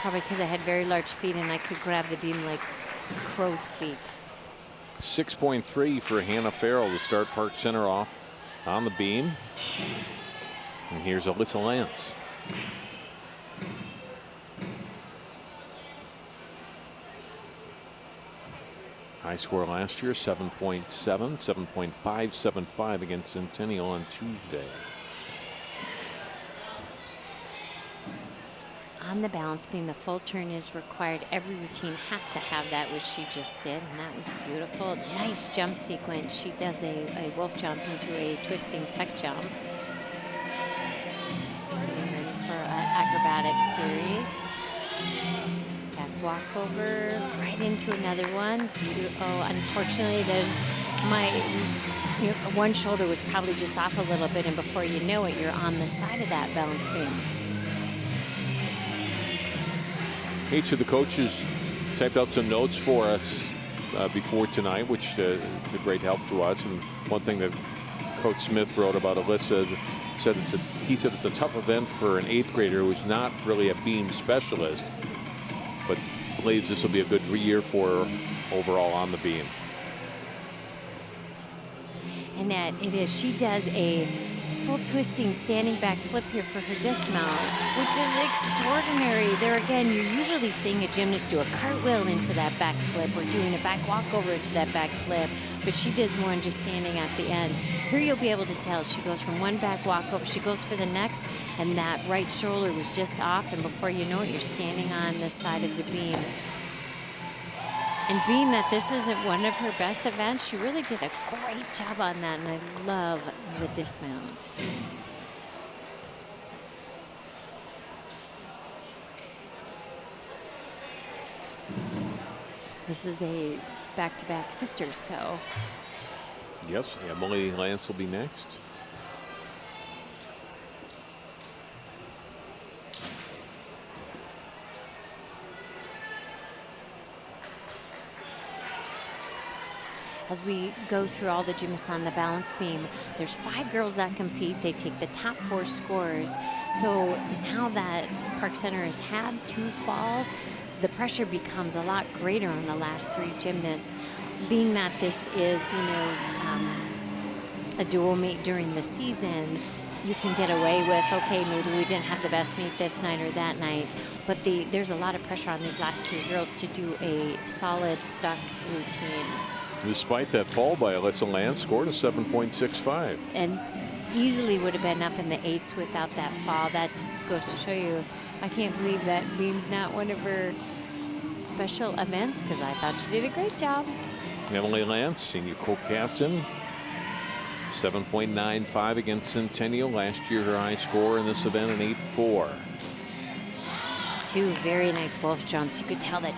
Probably because I had very large feet and I could grab the beam like crow's feet. 6.3 for Hannah Farrell to start Park Center off on the beam. And here's Alyssa Lance. High score last year, 7.7, 7.575 against Centennial on Tuesday. On the balance beam, the full turn is required. Every routine has to have that, which she just did, and that was beautiful. Nice jump sequence. She does a wolf jump into a twisting tuck jump. Getting ready for an acrobatic series. Back walkover, right into another one. Oh, unfortunately, there's one shoulder was probably just off a little bit, and before you know it, you're on the side of that balance beam. Each of the coaches typed out some notes for us before tonight, which is a great help to us. And one thing that Coach Smith wrote about Alyssa he said it's a tough event for an 8th grader who's not really a beam specialist, but believes this will be a good year for her overall on the beam. And that it is. She does a full twisting standing back flip here for her dismount, which is extraordinary. There again, you're usually seeing a gymnast do a cartwheel into that back flip or doing a back walkover into that back flip, but she does one just standing at the end. Here you'll be able to tell she goes from one back walkover, she goes for the next, and that right shoulder was just off, and before you know it, you're standing on the side of the beam. And being that this isn't one of her best events, she really did a great job on that, and I love the dismount. This is a back-to-back sister, so. Yes, Emily Lance will be next. As we go through all the gymnasts on the balance beam, there's 5 girls that compete. They take the top 4 scores. So now that Park Center has had 2 falls, the pressure becomes a lot greater on the last 3 gymnasts. Being that this is, a dual meet during the season, you can get away with, okay, maybe we didn't have the best meet this night or that night, but there's a lot of pressure on these last 3 girls to do a solid stuck routine. Despite that fall by Alyssa Lance, scored a 7.65. And easily would have been up in the 8s without that fall. That goes to show you, I can't believe that beam's not one of her special events, because I thought she did a great job. Emily Lance, senior co-captain, 7.95 against Centennial. Last year, her high score in this event, an 8.4. 2 very nice wolf jumps. You could tell that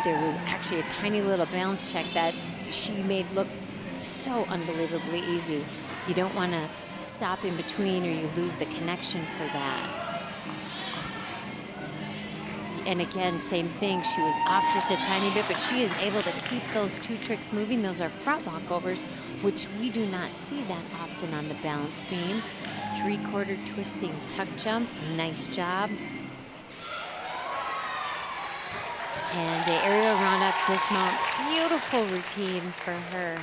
there was actually a tiny little balance check that she made look so unbelievably easy. You don't want to stop in between or you lose the connection for that. And again, same thing. She was off just a tiny bit, but she is able to keep those 2 tricks moving. Those are front walkovers, which we do not see that often on the balance beam. 3/4 twisting tuck jump. Nice job. And the aerial round-up dismount. Beautiful routine for her.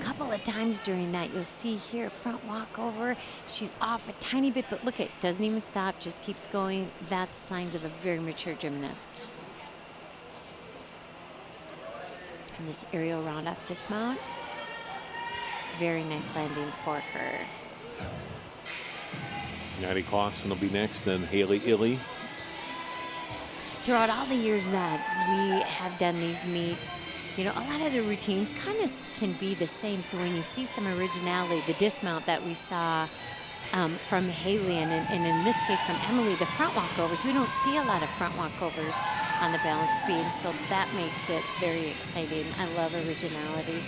Couple of times during that, you'll see here, front walkover. She's off a tiny bit, but look, it doesn't even stop, just keeps going. That's signs of a very mature gymnast. And this aerial round-up dismount. Very nice landing for her. Maddie Clausen will be next, then Haley Illy. Throughout all the years that we have done these meets, you know, a lot of the routines kind of can be the same. So when you see some originality, the dismount that we saw from Haley and in this case from Emily, the front walkovers, we don't see a lot of front walkovers on the balance beam. So that makes it very exciting. I love originality.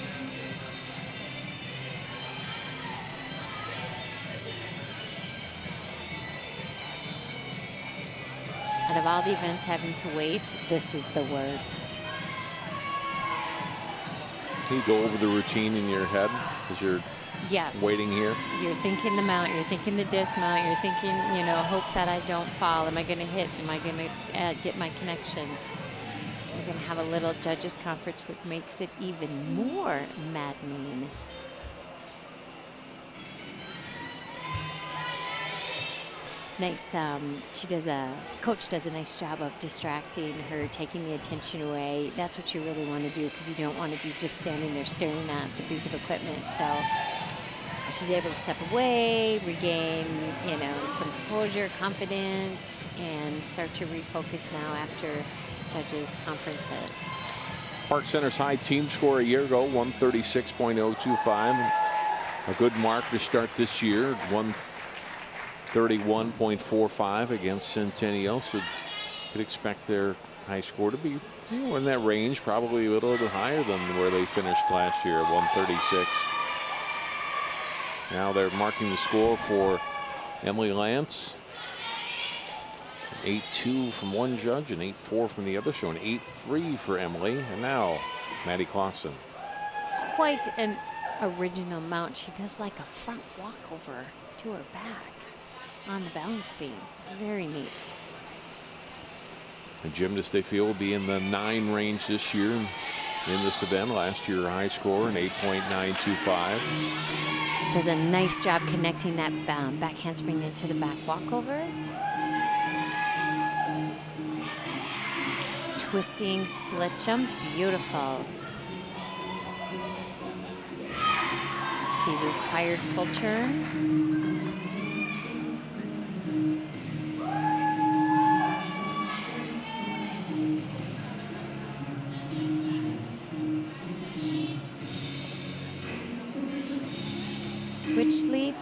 Out of all the events having to wait, this is the worst. Can you go over the routine in your head as you're waiting here? You're thinking the mount, you're thinking the dismount, you're thinking, you know, hope that I don't fall. Am I going to hit? Am I going to get my connection? We're going to have a little judges conference, which makes it even more maddening. Nice. Coach does a nice job of distracting her, taking the attention away. That's what you really want to do, because you don't want to be just standing there staring at the piece of equipment. So she's able to step away, regain, you know, some composure, confidence, and start to refocus now after judges' conferences. Park Center's high team score a year ago, 136.025. A good mark to start this year, 131.45 against Centennial. So could expect their high score to be, you know, in that range, probably a little bit higher than where they finished last year at 136. Now they're marking the score for Emily Lance. 8-2 from one judge and 8-4 from the other, so an 8-3 for Emily. And now Maddie Clausen. Quite an original mount. She does like a front walkover to her back on the balance beam. Very neat. The gymnast, they feel, will be in the 9 range this year in this event. Last year, high score, an 8.925. Does a nice job connecting that back handspring into the back walkover. Twisting split jump, beautiful. The required full turn. Switch leap,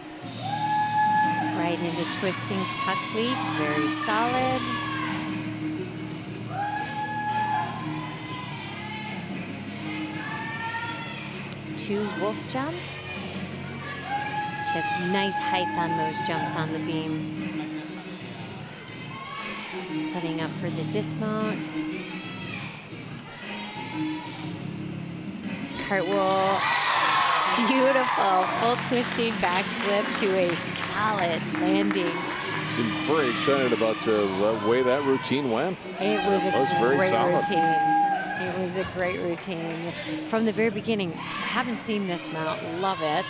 right into twisting tuck leap, very solid. Two wolf jumps. She has nice height on those jumps on the beam. Setting up for the dismount. Cartwheel. Beautiful full twisting backflip to a solid landing. I'm very excited about the way that routine went. It was a very great solid routine. It was a great routine. From the very beginning, haven't seen this mount, love it.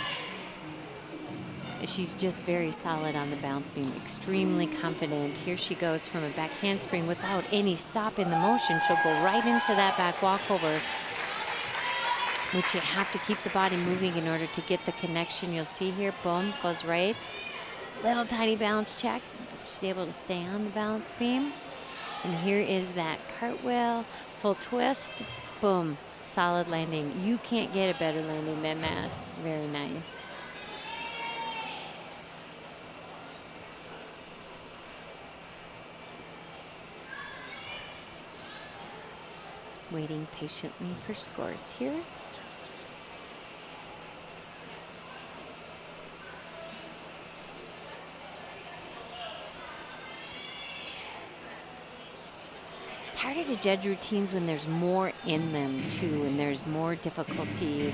She's just very solid on the balance beam, extremely confident. Here she goes from a back handspring without any stop in the motion. She'll go right into that back walkover, which you have to keep the body moving in order to get the connection. You'll see here, boom, goes right. Little tiny balance check. She's able to stay on the balance beam. And here is that cartwheel, full twist, boom, solid landing. You can't get a better landing than that. Very nice. Waiting patiently for scores here. harder to judge routines when there's more in them too, and there's more difficulty.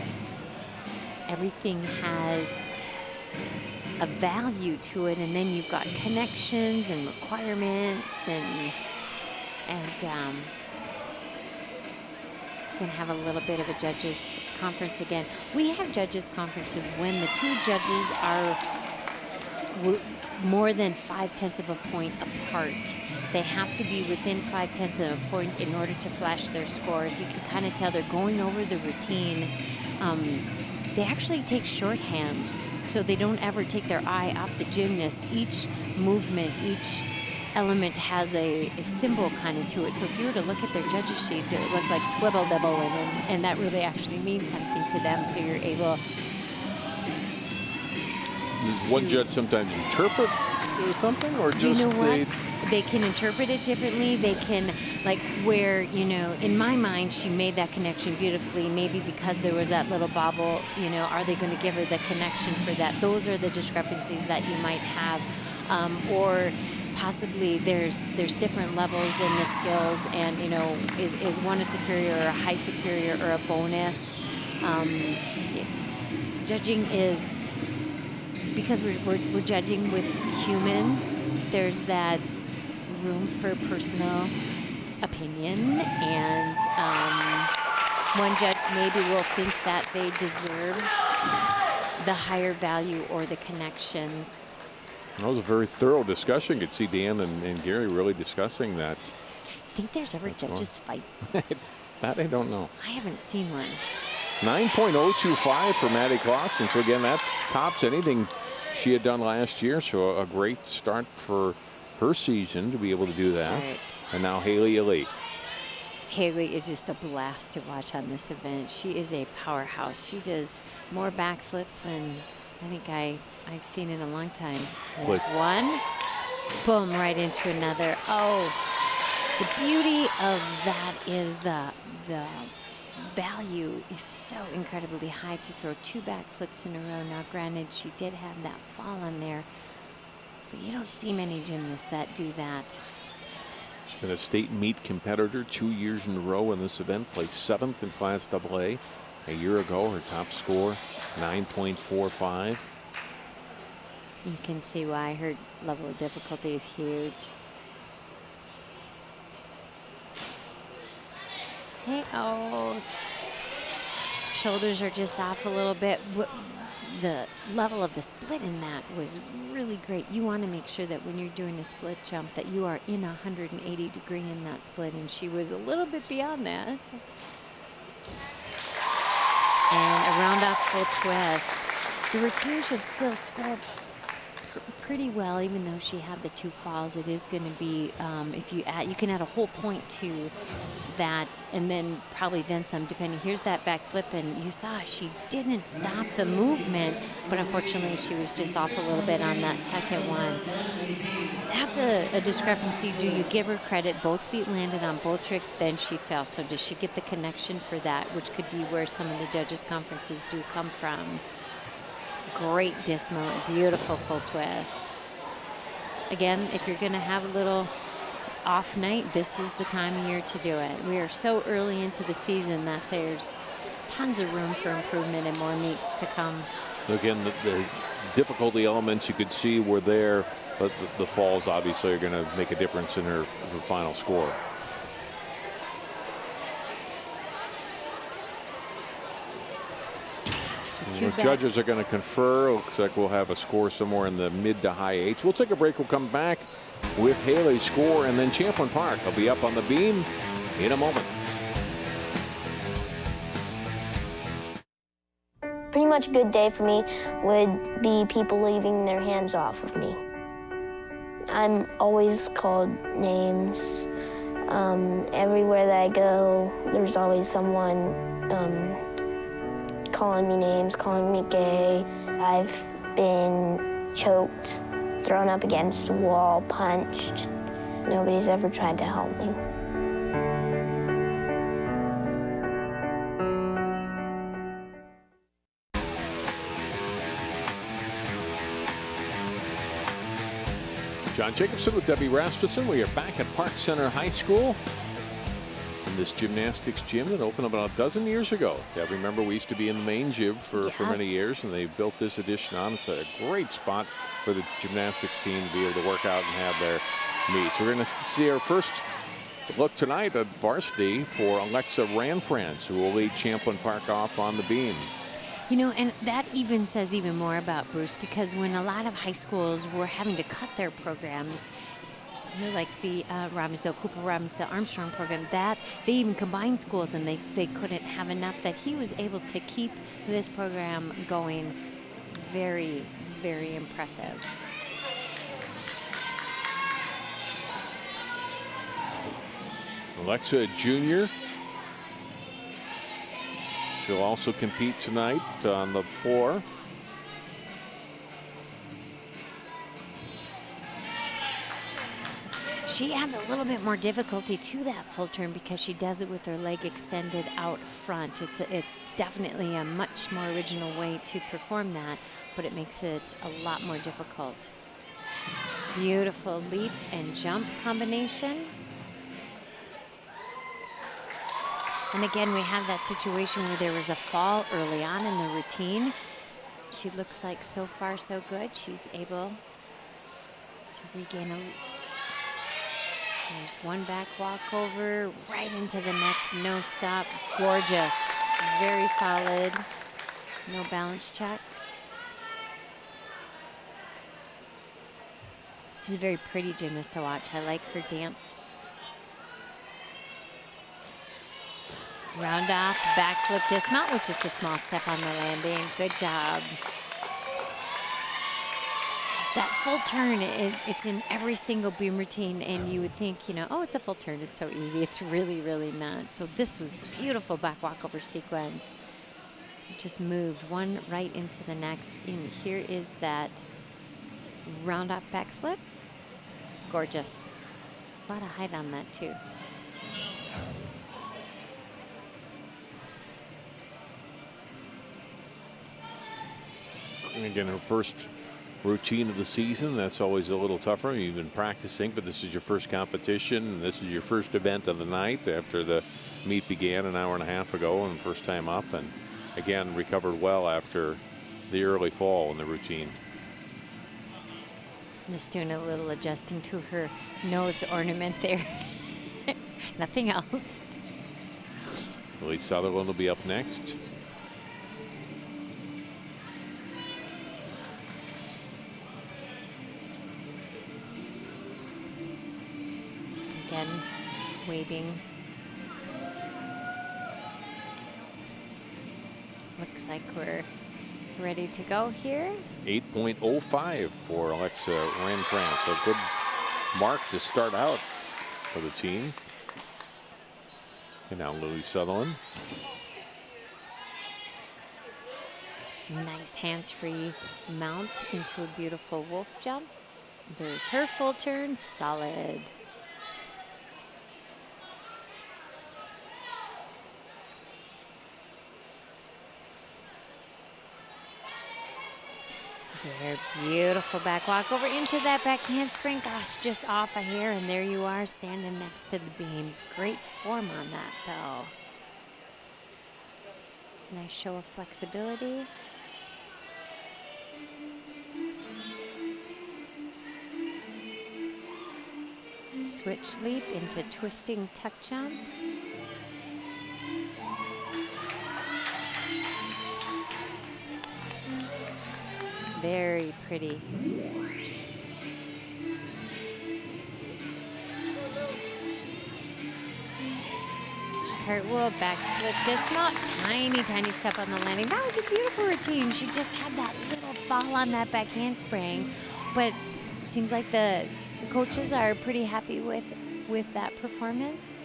Everything has a value to it, and then you've got connections and requirements, and you can have a little bit of a judges conference again. We have judges conferences when the two judges are more than 0.5 of a point apart. They have to be within 0.5 of a point in order to flash their scores. You can kind of tell they're going over the routine. They actually take shorthand, so they don't ever take their eye off the gymnast. Each movement, each element has a symbol kind of to it. So if you were to look at their judges' sheets, it would look like squibble double, and that really actually means something to them. So you're able. Does one judge sometimes interpret something, or just you know what? They can interpret it differently. They can, like, where, you know, in my mind, she made that connection beautifully. Maybe because there was that little bobble, you know, are they going to give her the connection for that? Those are the discrepancies that you might have. Or possibly there's different levels in the skills, and, you know, is one a superior or a high superior or a bonus? Judging is, because we're judging with humans, there's that room for personal opinion, and one judge maybe will think that they deserve the higher value or the connection. That was a very thorough discussion. You could see Dan and Gary really discussing that. Think there's ever judges' fights? That I don't know. I haven't seen one. 9.025 for Maddie Clausen. So again, that tops anything she had done last year. So a great start for her season to be able to do that. And now Haley Ali. Haley is just a blast to watch on this event. She is a powerhouse. She does more backflips than I think I've seen in a long time. There's one. Boom, right into another. Oh, the beauty of that is the value is so incredibly high to throw 2 backflips in a row. Now, granted, she did have that fall in there, but you don't see many gymnasts that do that. She's been a state meet competitor 2 years in a row in this event. Placed 7th in Class AA. A year ago, her top score, 9.45. You can see why her level of difficulty is huge. Hey, oh, shoulders are just off a little bit. The level of the split in that was really great. You want to make sure that when you're doing a split jump that you are in 180 degree in that split, and she was a little bit beyond that. And a round off full twist. The routine should still score pretty well, even though she had the 2 falls. It is going to be, if you add, you can add a whole point to that, and then probably then some, depending. Here's that back flip, and you saw she didn't stop the movement, but unfortunately she was just off a little bit on that second one. That's a discrepancy. Do you give her credit? Both feet landed on both tricks, then she fell. So does she get the connection for that, which could be where some of the judges' conferences do come from. Great dismount, beautiful full twist. Again, if you're going to have a little off night, this is the time of year to do it. We are so early into the season that there's tons of room for improvement and more meets to come. Again, the difficulty elements you could see were there, but the falls obviously are going to make a difference in her final score. The judges are going to confer. Looks like we'll have a score somewhere in the mid to high 8s. We'll take a break. We'll come back with Haley's score, and then Champlin Park will be up on the beam in a moment. Pretty much a good day for me would be people leaving their hands off of me. I'm always called names. Everywhere that I go, there's always someone calling me names, calling me gay. I've been choked, thrown up against a wall, punched. Nobody's ever tried to help me. John Jacobson with Debbie Rasmussen. We are back at Park Center High School. this gymnastics gym that opened about a dozen years ago. I remember we used to be in the main gym for many years, and they built this addition on. It's a great spot for the gymnastics team to be able to work out and have their meets. We're going to see our first look tonight at varsity for Alexa Ranfranz, who will lead Champlin Park off on the beam. You know, and that even says even more about Bruce, because when a lot of high schools were having to cut their programs, you know, like the Cooper Robbinsdale Armstrong program, that they even combined schools and they couldn't have enough, that he was able to keep this program going. Very, very impressive. Alexa, a junior. She'll also compete tonight on the floor. She adds a little bit more difficulty to that full turn because she does it with her leg extended out front. It's definitely a much more original way to perform that, but it makes it a lot more difficult. Beautiful leap and jump combination. And again, we have that situation where there was a fall early on in the routine. She looks like so far so good. She's able to regain a... There's one back walkover, right into the next, no stop. Gorgeous, very solid, no balance checks. She's a very pretty gymnast to watch. I like her dance. Round off, backflip dismount, which is a small step on the landing. Good job. That full turn, it's in every single beam routine, and you would think, you know, oh, it's a full turn, it's so easy. It's really, really not. So this was a beautiful back walkover sequence. Just moved one right into the next. And here is that round off backflip. Gorgeous. A lot of height on that too. And again, her first routine of the season. That's always a little tougher. You've been practicing, but this is your first competition, and this is your first event of the night after the meet began an hour and a half ago, and first time up, and again recovered well after the early fall in the routine. Just doing a little adjusting to her nose ornament there. Nothing else. Lee Sutherland will be up next. Again, waiting. Looks like we're ready to go here. 8.05 for Alexa Ranfranz. A good mark to start out for the team. And now Lily Sutherland. Nice hands-free mount into a beautiful wolf jump. There's her full turn, solid. There, beautiful back walk over into that back handspring. Gosh, just off a hair, and there you are standing next to the beam. Great form on that, though. Nice show of flexibility. Switch leap into twisting tuck jump. Very pretty. Cartwheel, backflip dismount, tiny, tiny step on the landing. That was a beautiful routine. She just had that little fall on that back handspring, but it seems like the coaches are pretty happy with that performance.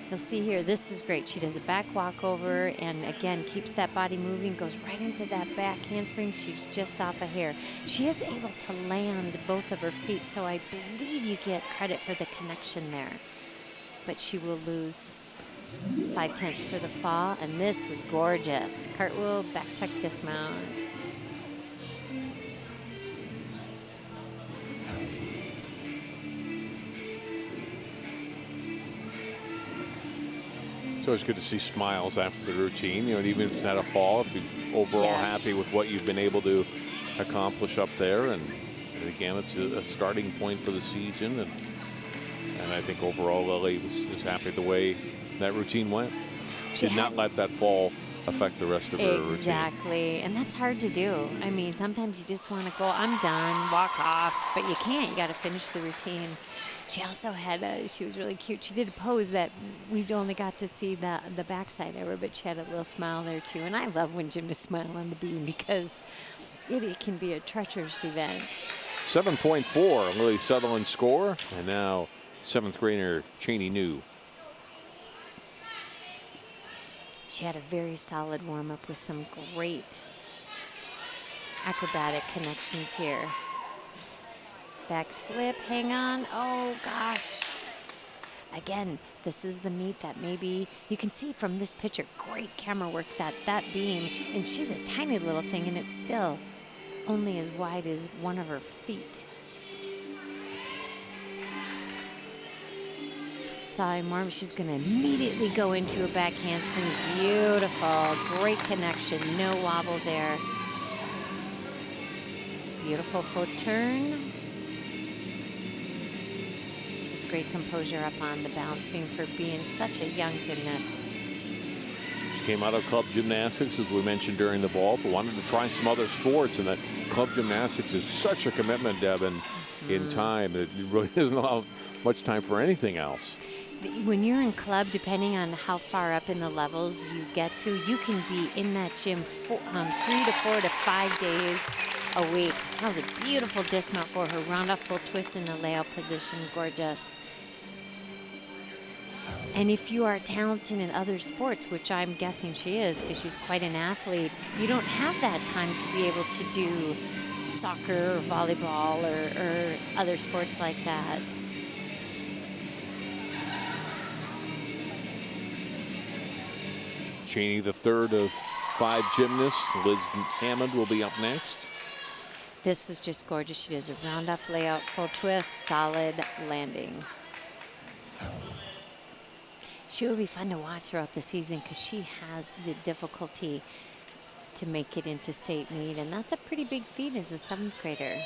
You'll see here, this is great. She does a back walkover and again keeps that body moving, goes right into that back handspring. She's just off a hair. She is able to land both of her feet, so I believe you get credit for the connection there. But she will lose 5/10 for the fall, and this was gorgeous. Cartwheel, back tuck dismount. always good to see smiles after the routine. You know, even if it's had a fall, if you're overall happy with what you've been able to accomplish up there. And again, it's a starting point for the season. And I think overall Lily was happy the way that routine went. She did not let that fall affect the rest of her routine. Exactly, and that's hard to do. I mean, sometimes you just want to go, I'm done, walk off, but you can't. You got to finish the routine. She also had she was really cute. She did a pose that we only got to see the backside of her, but she had a little smile there too. And I love when gymnasts smile on the beam because it can be a treacherous event. 7.4, Lily Sutherland score, and now 7th grader Cheney New. She had a very solid warm-up with some great acrobatic connections here. Back flip, hang on. Oh, gosh. Again, this is the meet that maybe you can see from this picture. Great camera work, that beam. And she's a tiny little thing, and it's still only as wide as one of her feet. Sorry, more. She's going to immediately go into a back handspring. Beautiful. Great connection. No wobble there. Beautiful foot turn. It's great composure up on the balance beam for being such a young gymnast. She came out of club gymnastics, as we mentioned during the ball, but wanted to try some other sports. And that club gymnastics is such a commitment, Devin, in time. It really doesn't allow much time for anything else. When you're in club, depending on how far up in the levels you get to, you can be in that gym 3 to 4 to 5 days a week. That was a beautiful dismount for her. Round off full twist in the layout position. Gorgeous. And if you are talented in other sports, which I'm guessing she is because she's quite an athlete, you don't have that time to be able to do soccer or volleyball or other sports like that. Cheney, the third of 5 gymnasts. Liz Hammond will be up next. This was just gorgeous. She does a round off layout, full twist, solid landing. She will be fun to watch throughout the season because she has the difficulty to make it into state meet, and that's a pretty big feat as a 7th grader.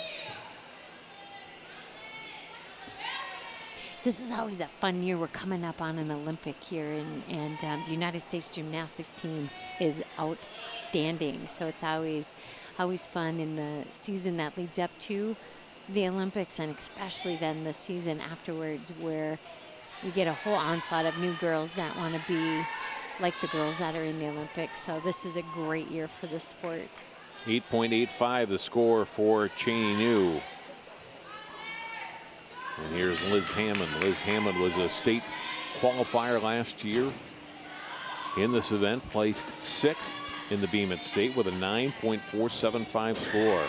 This is always a fun year. We're coming up on an Olympic year, and the United States gymnastics team is outstanding. So it's always fun in the season that leads up to the Olympics, and especially then the season afterwards, where you get a whole onslaught of new girls that want to be like the girls that are in the Olympics. So this is a great year for the sport. 8.85 the score for Cheney New. And here's Liz Hammond. Liz Hammond was a state qualifier last year in this event, placed 6th in the beam at state with a 9.475 score.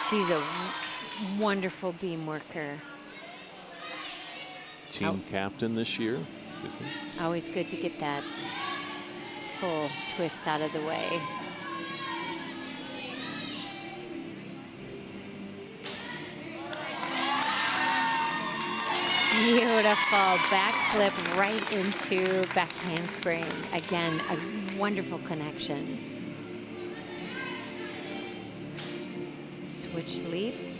She's a wonderful beam worker. Team captain this year. Always good to get that full twist out of the way. Beautiful backflip right into back handspring. Again, a wonderful connection. Switch leap. Big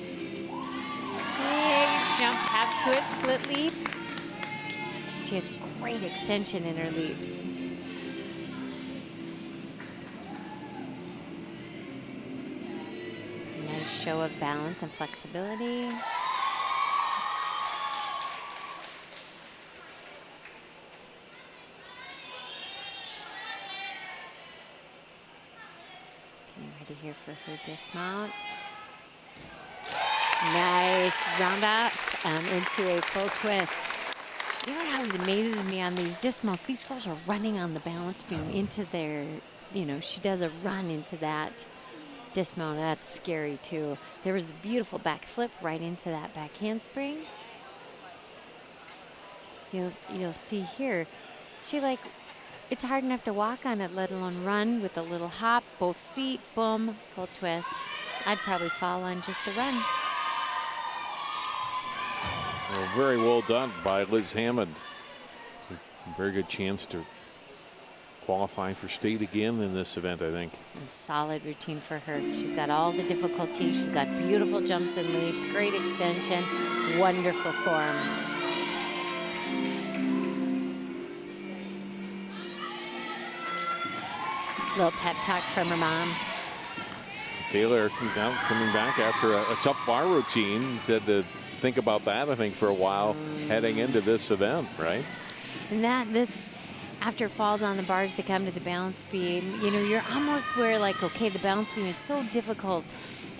jump, half twist, split leap. She has great extension in her leaps. Nice show of balance and flexibility. Ready here for her dismount. Nice round up into a full twist. You know what always amazes me on these dismounts? These girls are running on the balance beam into their, she does a run into that dismount. That's scary too. There was a beautiful back flip right into that back handspring. You'll see here, it's hard enough to walk on it, let alone run with a little hop, both feet, boom, full twist. I'd probably fall on just the run. Well, very well done by Liz Hammond. Very good chance to qualifying for state again in this event, I think. A solid routine for her. She's got all the difficulties. She's got beautiful jumps and leaps, great extension, wonderful form. Little pep talk from her mom. Taylor now coming back after a tough bar routine. Said to think about that, I think, for a while heading into this event, right? And that's after falls on the bars to come to the balance beam. You know, you're almost where, like, okay, the balance beam is so difficult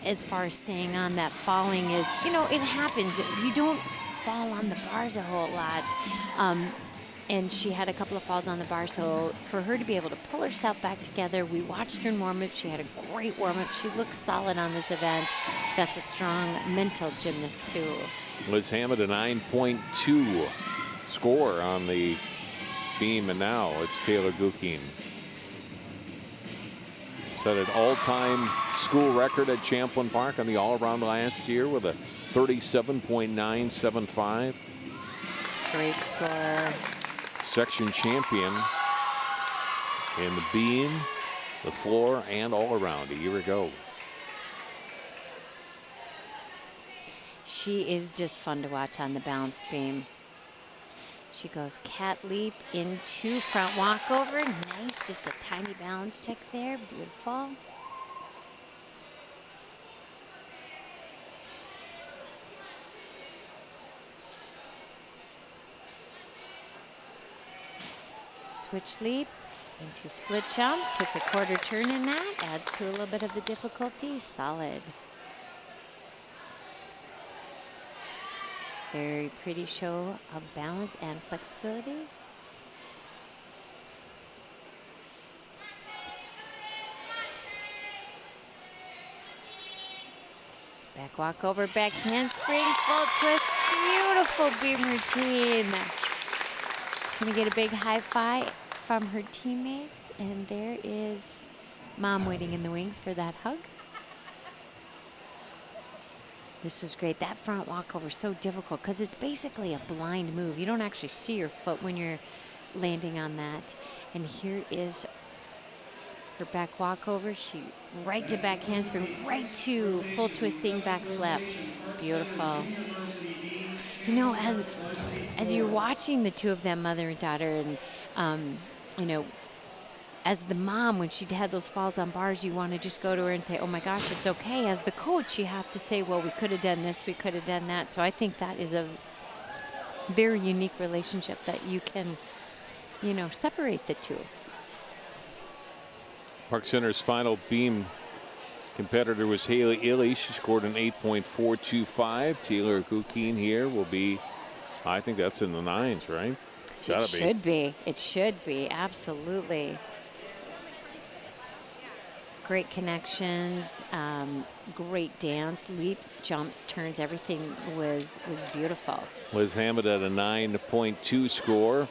as far as staying on. That falling is, you know, it happens. You don't fall on the bars a whole lot. And she had a couple of falls on the bar, so for her to be able to pull herself back together, we watched her in warm-up. She had a great warm-up. She looks solid on this event. That's a strong mental gymnast, too. Liz Hammond, a 9.2 score on the beam, and now it's Taylor Gukeen. Set an all-time school record at Champlin Park on the all-around last year with a 37.975. Great score. Section champion in the beam, the floor, and all around a year ago. She is just fun to watch on the balance beam. She goes cat leap into front walkover. Nice, just a tiny balance check there. Beautiful. Switch leap into split jump, puts a quarter turn in that, adds to a little bit of the difficulty. Solid. Very pretty show of balance and flexibility. Back walk over, back handspring, full twist. Beautiful beam routine. Gonna get a big high five from her teammates, and there is Mom waiting in the wings for that hug. This was great. That front walkover so difficult because it's basically a blind move. You don't actually see your foot when you're landing on that. And here is her back walkover. She right to back handspring, right to full twisting back flip. Beautiful. You know, as you're watching the two of them, mother and daughter, and you know, as the mom, when she had those falls on bars, you want to just go to her and say, oh my gosh, it's okay. As the coach, you have to say, well, we could have done this, we could have done that. So I think that is a very unique relationship that you can, you know, separate the two. Park Center's final beam competitor was Haley Illy. She scored an 8.425. Taylor Gukeen here will be, I think that's in the nines, right? It should be. It should be. Absolutely. Great connections, great dance, leaps, jumps, turns. Everything was beautiful. Liz Hammond at a 9.2 score. I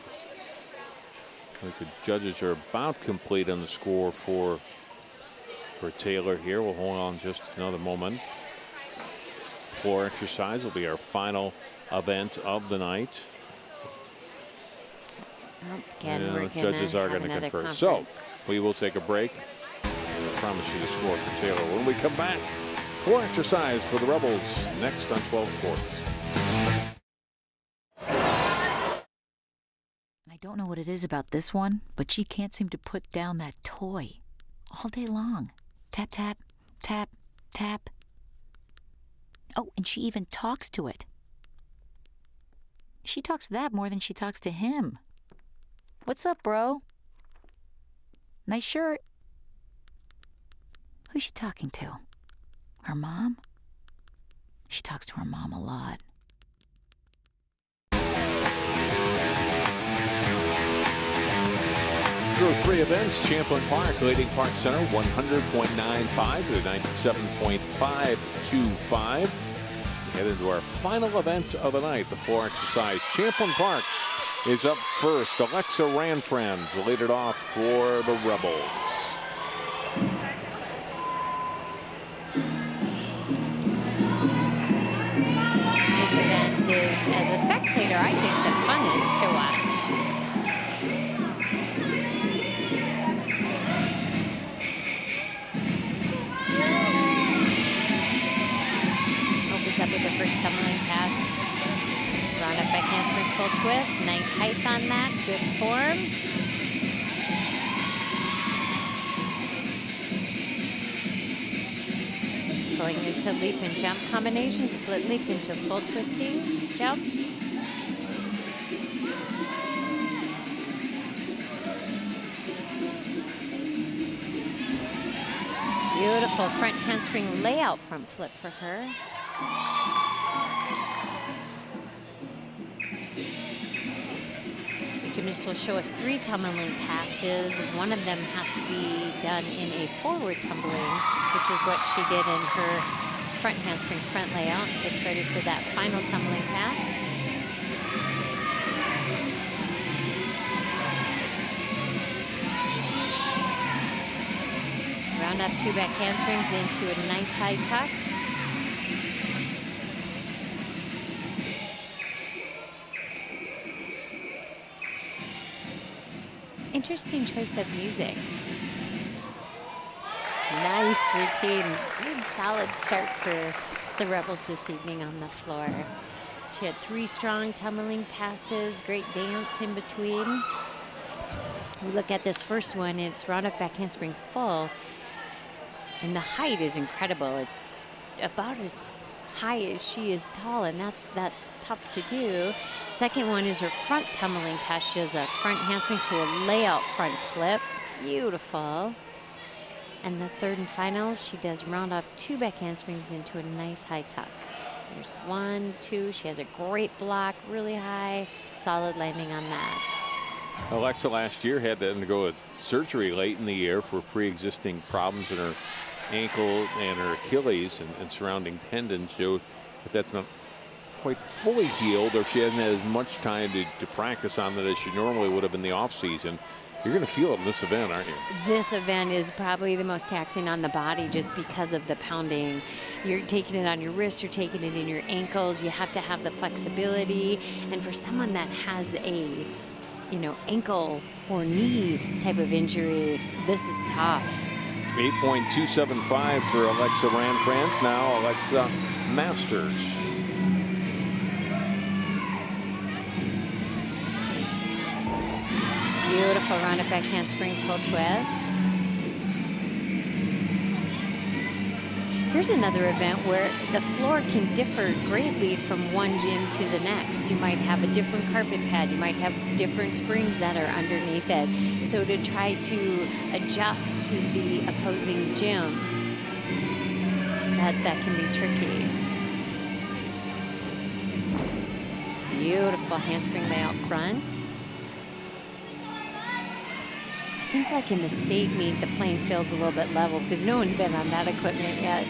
think the judges are about complete on the score for Taylor here. We'll hold on just another moment. Floor exercise will be our final event of the night. Again, and we're the judges are going to confer. So we will take a break. I promise you the score for Taylor when we come back. Floor exercise for the Rebels next on 12 Sports. I don't know what it is about this one, but she can't seem to put down that toy all day long. Tap, tap, tap, tap. Oh, and she even talks to it. She talks to that more than she talks to him. What's up, bro? Nice shirt. Who's she talking to? Her mom? She talks to her mom a lot. Through three events, Champlin Park leading Park Center 100.95 to 97.525. Head into our final event of the night, the floor exercise. Champlin Park is up first. Alexa Ranfran will lead it off for the Rebels. This event is, as a spectator, I think the funnest to watch. full twist. Nice height on that. Good form. Going into leap and jump combination. Split leap into full twisting jump. Beautiful front handspring layout front flip for her. Gymnast will show us 3 tumbling passes. One of them has to be done in a forward tumbling, which is what she did in her front handspring front layout. Gets ready for that final tumbling pass. Round up 2 back handsprings into a nice high tuck. Interesting choice of music. Nice routine. Good solid start for the Rebels this evening on the floor. She had 3 strong tumbling passes, great dance in between. We look at this first one, it's round up back handspring full. And the height is incredible. It's about as high as she is tall, and that's tough to do. Second one is her front tumbling pass. She does a front handspring to a layout front flip. Beautiful. And the third and final, she does round off 2 back handsprings into a nice high tuck. There's 1, 2. She has a great block, really high, solid landing on that. Alexa last year had to undergo a surgery late in the year for pre-existing problems in her ankle and her Achilles and surrounding tendons. So if that's not quite fully healed, or if she hasn't had as much time to practice on that as she normally would have in the off season, you're going to feel it in this event, aren't you? This event is probably the most taxing on the body just because of the pounding. You're taking it on your wrists, you're taking it in your ankles. You have to have the flexibility. And for someone that has a, ankle or knee type of injury, this is tough. 8.275 for Alexa Ranfranz. Now Alexa Masters. Beautiful round up back handspring full twist. Here's another event where the floor can differ greatly from one gym to the next. You might have a different carpet pad. You might have different springs that are underneath it. So to try to adjust to the opposing gym, that can be tricky. Beautiful handspring layout front. I think like in the state meet, the playing field's a little bit level because no one's been on that equipment yet.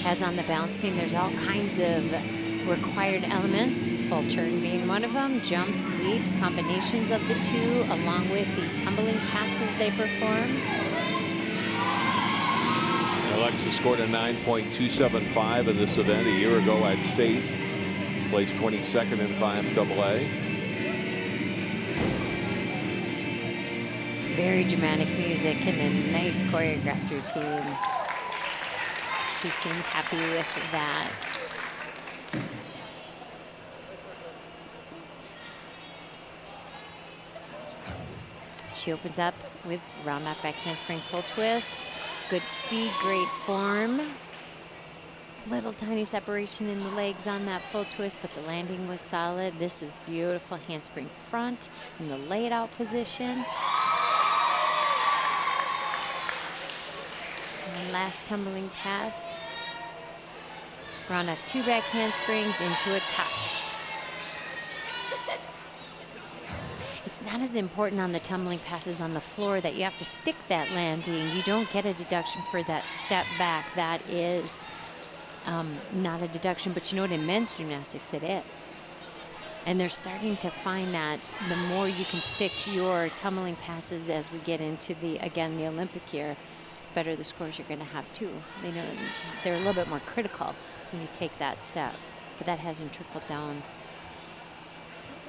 As on the balance beam, there's all kinds of required elements, full turn being one of them, jumps, leaps, combinations of the two, along with the tumbling passes they perform. Alexa scored a 9.275 in this event a year ago at state. Placed 22nd in Class AA. Very dramatic music and a nice choreographed routine. She seems happy with that. She opens up with round up back handspring full twist. Good speed, great form. Little tiny separation in the legs on that full twist, but the landing was solid. This is beautiful handspring front in the laid out position. And last tumbling pass. Round off 2 back handsprings into a tuck. It's not as important on the tumbling passes on the floor that you have to stick that landing. You don't get a deduction for that step back. That is not a deduction, but you know what, in men's gymnastics it is. And they're starting to find that the more you can stick your tumbling passes as we get into the Olympic year, better the scores you're going to have too. They know they're a little bit more critical when you take that step, but that hasn't trickled down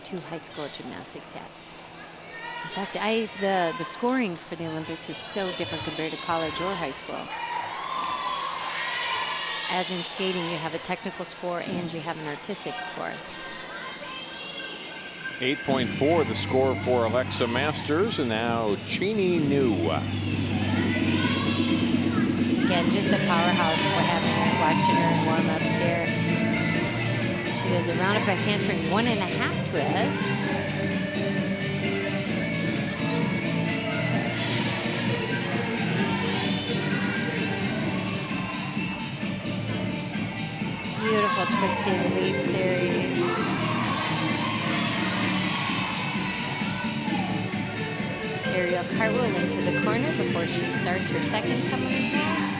to high school gymnastics yet. In fact, the scoring for the Olympics is so different compared to college or high school. as in skating, you have a technical score and you have an artistic score. 8.4 the score for Alexa Masters, and now Cheney New. Again, just a powerhouse. We're having her, watching her in warm-ups here. She does a round-up back handspring 1.5 twist. Beautiful twisting leap series. Aerial cartwheel into the corner before she starts her second tumbling pass.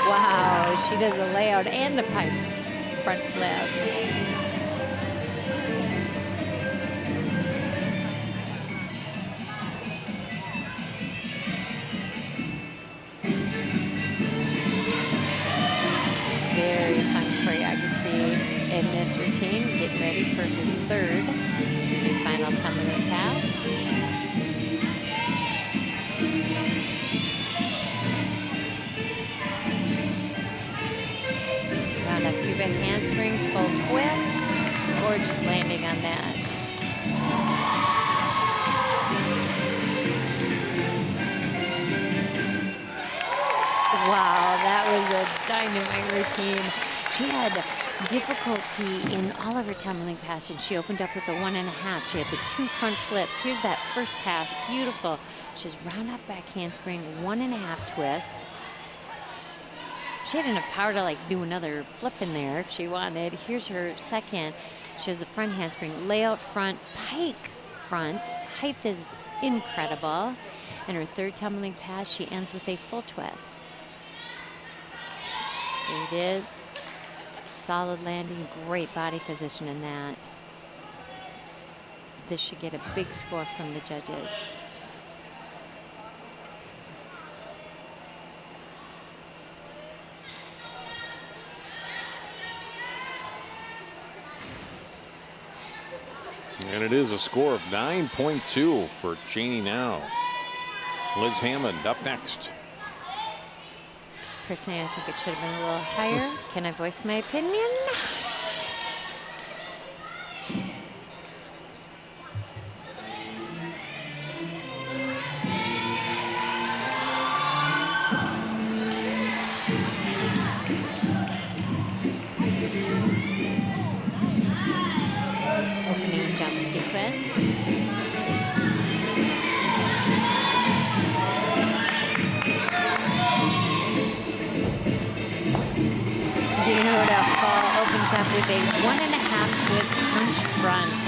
Wow, she does a layout and a pike front flip. Very fun choreography in this routine, getting ready for her third and final tumbling pass. Round up 2 back handsprings, full twist. Gorgeous landing on that. Wow, that was a dynamite routine. She had difficulty in all of her tumbling passes. She opened up with a 1.5. She had the 2 front flips. Here's that first pass, beautiful. She's round up back handspring, 1.5 twist. She had enough power to like do another flip in there if she wanted. Here's her second. She has the front handspring, layout front, pike front. Height is incredible. And her third tumbling pass, she ends with a full twist. There it is. Solid landing, great body position in that. This should get a big score from the judges. And it is a score of 9.2 for Cheney now. Liz Hammond up next. Personally, I think it should have been a little higher. Can I voice my opinion? Nice opening jump sequence. Beautiful. Opens up with a 1.5 twist punch front.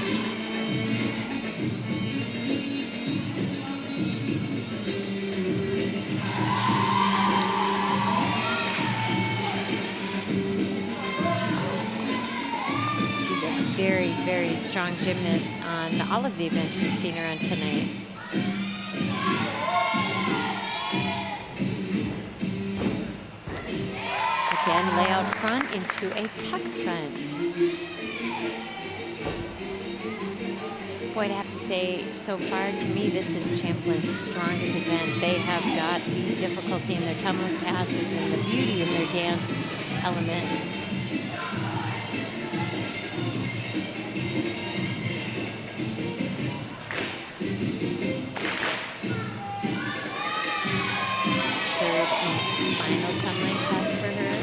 She's a very, very strong gymnast on all of the events we've seen her on tonight. Again, layout front into a tuck front. Boy, I'd have to say, so far to me, this is Champlin's strongest event. They have got the difficulty in their tumbling passes and the beauty in their dance elements. Third and final tumbling pass for her.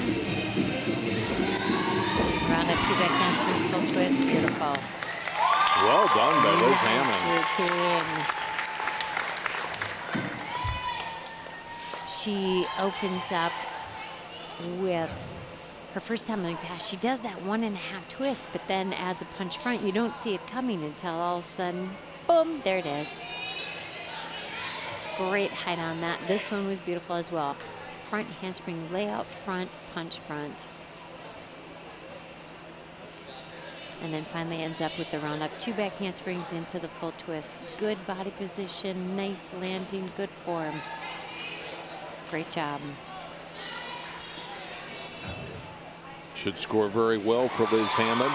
Round up 2 back handsprings, full twist, beautiful. Well done by Liz Hammond. She opens up with her first tumbling pass. She does that 1.5 twist, but then adds a punch front. You don't see it coming until all of a sudden, boom, there it is. Great height on that. This one was beautiful as well. Front handspring, layout front, punch front. And then finally ends up with the round up 2 back handsprings into the full twist. Good body position, nice landing, good form. Great job. Should score very well for Liz Hammond.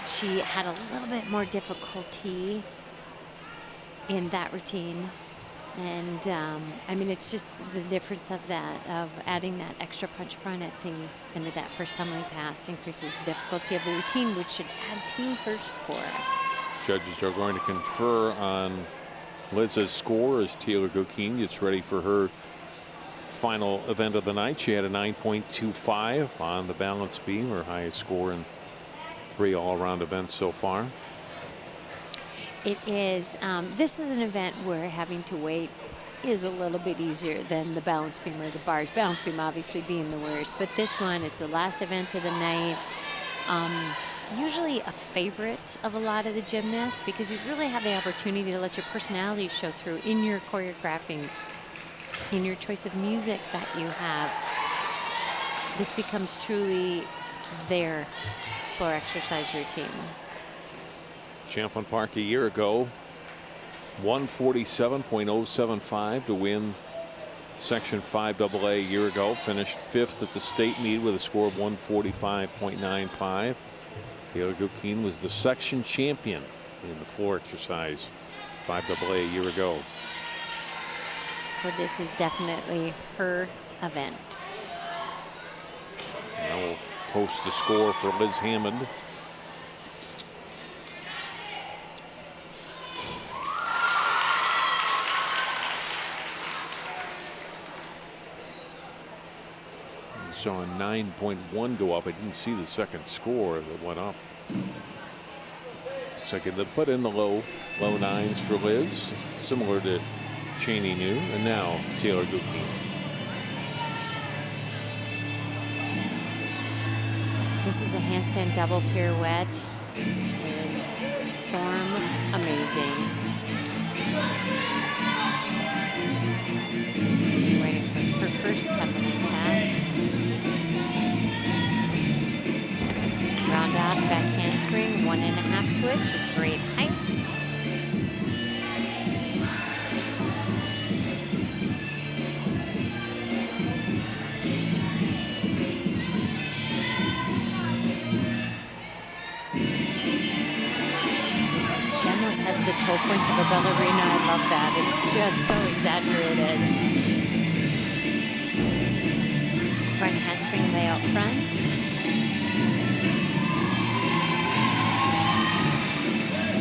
She had a little bit more difficulty in that routine. And I mean, it's just the difference of that, of adding that extra punch front at the end of that first tumbling pass increases the difficulty of the routine, which should add to her score. Judges are going to confer on Liz's score as Taylor Gokeen gets ready for her final event of the night. She had a 9.25 on the balance beam, her highest score in 3 all-around events so far. It is. This is an event where having to wait is a little bit easier than the balance beam or the bars. Balance beam obviously being the worst, but this one, it's the last event of the night. Usually a favorite of a lot of the gymnasts because you really have the opportunity to let your personality show through in your choreographing, in your choice of music that you have. This becomes truly their floor exercise routine. Champlin Park a year ago, 147.075 to win Section 5AA a year ago. Finished 5th at the state meet with a score of 145.95. Taylor Gokeen was the section champion in the floor exercise 5AA a year ago. So this is definitely her event. Now we'll post the score for Liz Hammond. Saw a 9.1 go up. I didn't see the second score that went up. Second to put in the low 9s for Liz, similar to Cheney New, and now Taylor Gokeen. This is a handstand double pirouette. And form amazing. Ready for her first tumbling pass. Round off, back handspring, 1.5 twist with great height. She almost has the toe point of a ballerina. I love that. It's just so exaggerated. Front handspring layout front.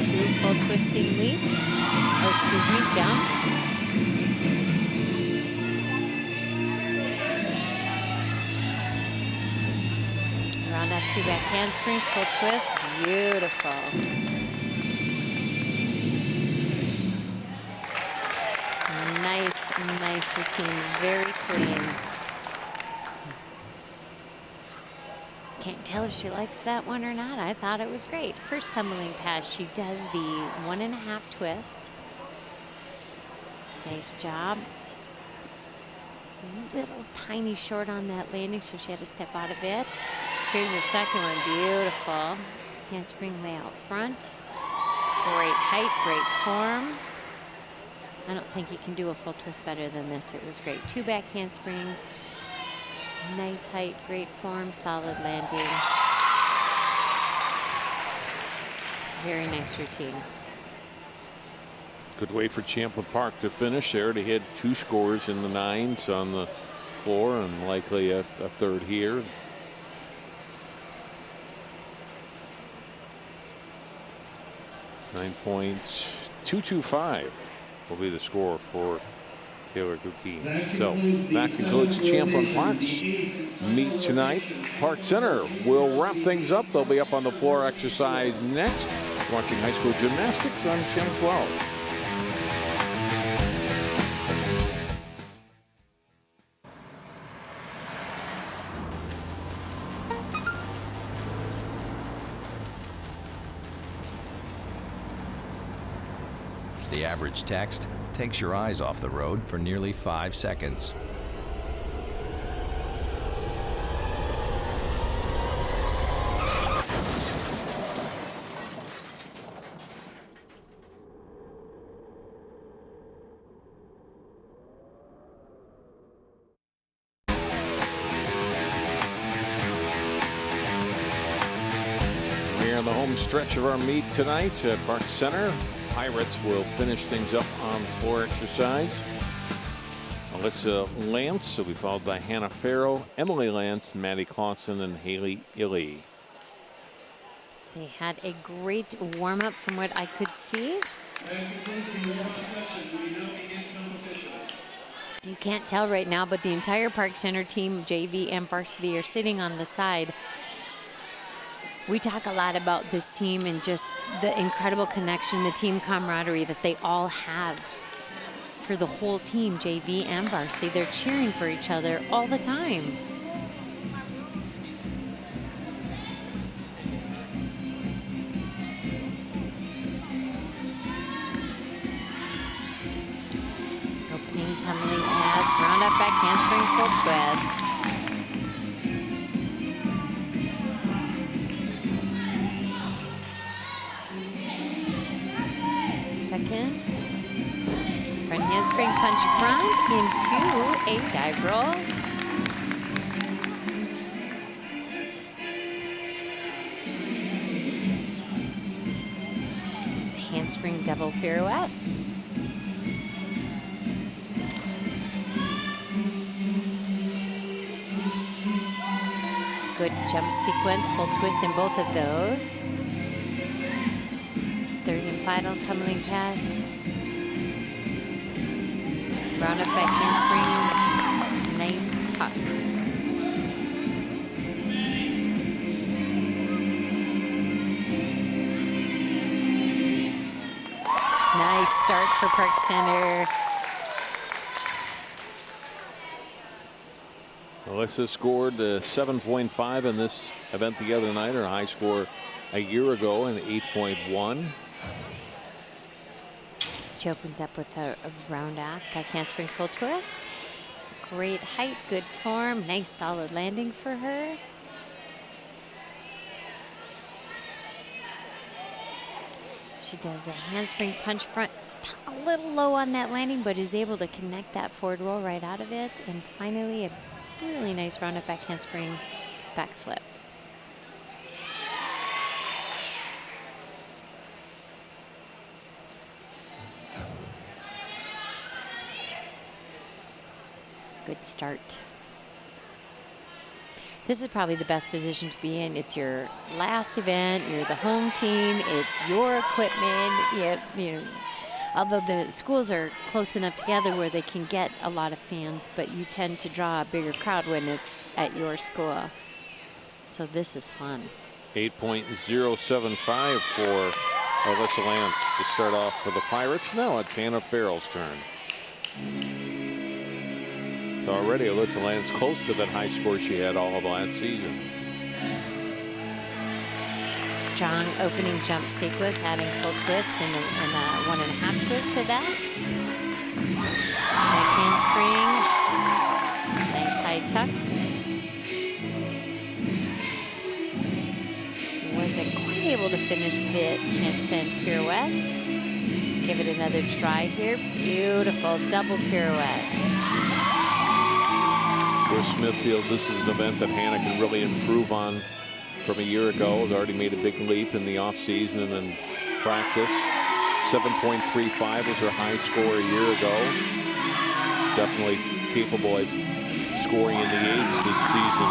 Two full twisting leap, or excuse me, jumps. Round off 2 back handsprings, full twist, beautiful. Nice routine, very clean. Can't tell if she likes that one or not. I thought it was great. First tumbling pass, she does the 1.5 twist. Nice job. Little tiny short on that landing, so she had to step out of it. Here's her second one, beautiful. Handspring layout front. Great height, great form. I don't think you can do a full twist better than this. It was great. 2 back handsprings. Nice height, great form, solid landing. Very nice routine. Good way for Champlin Park to finish there, to hit 2 scores in the 9s on the floor and likely a third here. .225 will be the score for Taylor Gokeen. So that concludes Champlin Park's meet tonight. Park Center will wrap things up. They'll be up on the floor exercise next. Watching high school gymnastics on Channel 12. The average text takes your eyes off the road for nearly 5 seconds. We're on the home stretch of our meet tonight at Park Center. Pirates will finish things up on floor exercise. Alyssa Lance will be followed by Hannah Farrow, Emily Lance, Maddie Clausen, and Haley Illy. They had a great warm-up from what I could see. You can't tell right now, but the entire Park Center team, JV and varsity, are sitting on the side. We talk a lot about this team and just the incredible connection, the team camaraderie that they all have for the whole team, JV and varsity. They're cheering for each other all the time. Opening tumbling pass, round up back handspring full twist. Second, front handspring punch front into a dive roll. Handspring double pirouette. Good jump sequence, full twist in both of those. Third and final tumbling pass. Round up back handspring, nice tuck. Nice start for Park Center. Alyssa scored 7.5 in this event the other night, her high score a year ago, and 8.1. She opens up with a round off, back handspring full twist. Great height, good form, nice solid landing for her. She does a handspring punch front, a little low on that landing, but is able to connect that forward roll right out of it. And finally, a really nice round up back handspring back flip. Good start. This is probably the best position to be in. It's your last event. You're the home team. It's your equipment. You know, although the schools are close enough together where they can get a lot of fans, but you tend to draw a bigger crowd when it's at your school. So this is fun. 8.075 for Alyssa Lance to start off for the Pirates. Now it's Hannah Farrell's turn. So already Alyssa Lance close to that high score she had all of last season. Strong opening jump sequence, adding full twist and a 1.5 twist to that. Back handspring, nice high tuck. Wasn't quite able to finish the handstand pirouette. Give it another try here. Beautiful double pirouette. Where Smith feels this is an event that Hannah can really improve on from a year ago. Has already made a big leap in the offseason and then practice. 7.35 was her high score a year ago. Definitely capable of scoring in the 8s this season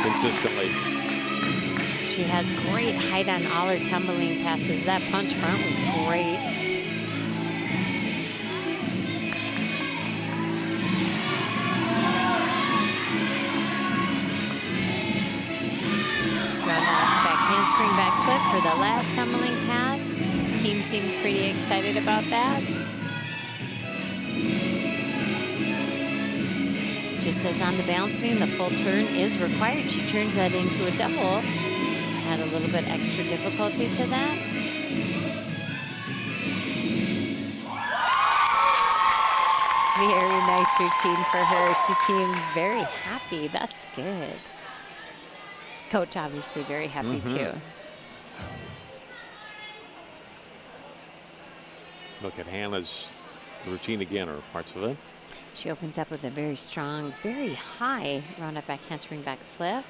consistently. She has great height on all her tumbling passes. That punch front was great. Handspring back flip for the last tumbling pass. Team seems pretty excited about that. Just as on the balance beam, the full turn is required. She turns that into a double. Add a little bit extra difficulty to that. Very nice routine for her. She seems very happy. That's good. Coach obviously very happy too. Look at Hannah's routine again, or parts of it. She opens up with a very strong, very high round up back handspring back flip.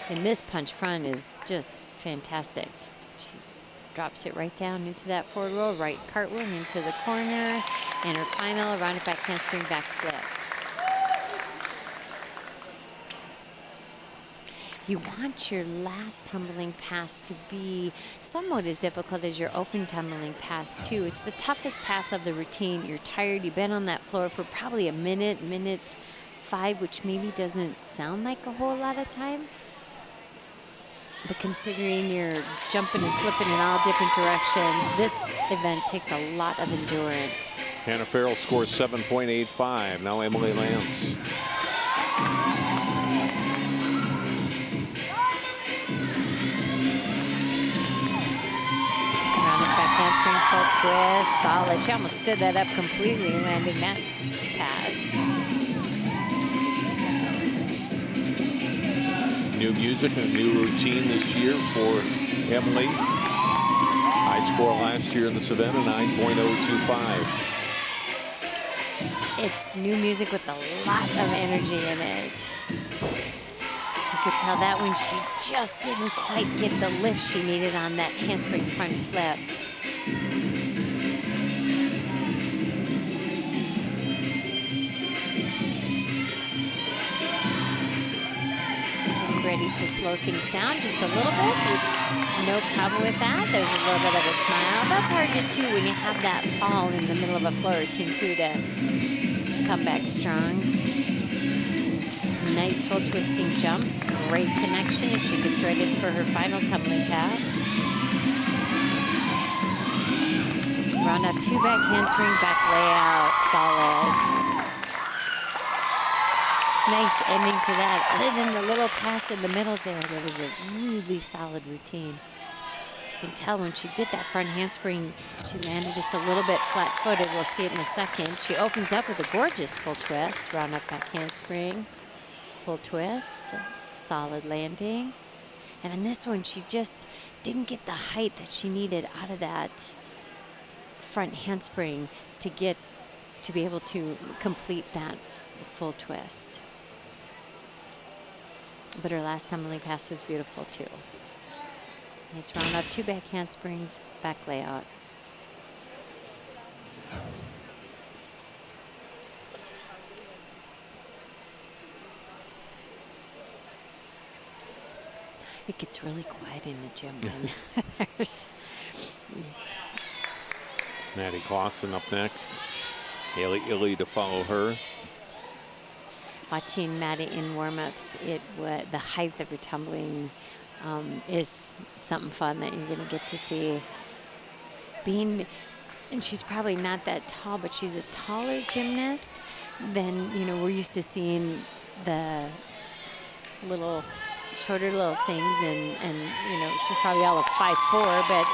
And this punch front is just fantastic. She Drops it right down into that forward roll, right cartwheel into the corner, and her final rounded back handspring back flip. You want your last tumbling pass to be somewhat as difficult as your open tumbling pass too. It's the toughest pass of the routine. You're tired, you've been on that floor for probably a minute, minute 5, which maybe doesn't sound like a whole lot of time. But considering you're jumping and flipping in all different directions, this event takes a lot of endurance. Hannah Farrell scores 7.85. Now Emily Lance. Rounded back handspring full twist, solid. She almost stood that up completely, landing that pass. New music and a new routine this year for Emily. High score last year in this event, a 9.025. It's new music with a lot of energy in it. You could tell that when she just didn't quite get the lift she needed on that handspring front flip. Ready to slow things down just a little bit, which no problem with that. There's a little bit of a smile. That's hard to do when you have that fall in the middle of a floor routine too, to come back strong. Nice full twisting jumps, great connection as she gets ready for her final tumbling pass. Round up 2 back handspring, back layout, solid. Nice ending to that. Other than the little pass in the middle there was a really solid routine. You can tell when she did that front handspring, she landed just a little bit flat-footed. We'll see it in a second. She opens up with a gorgeous full twist, round up back handspring, full twist, solid landing. And in this one, she just didn't get the height that she needed out of that front handspring to be able to complete that full twist. But her last tumbling pass was beautiful too. Nice round up, 2 back handsprings, back layout. It gets really quiet in the gym when there's Maddie Clausen up next. Haley Illy to follow her. Watching Maddie in warm-ups, the height of her tumbling is something fun that you're going to get to see. And she's probably not that tall, but she's a taller gymnast than we're used to seeing the shorter little things, and she's probably all of 5'4", but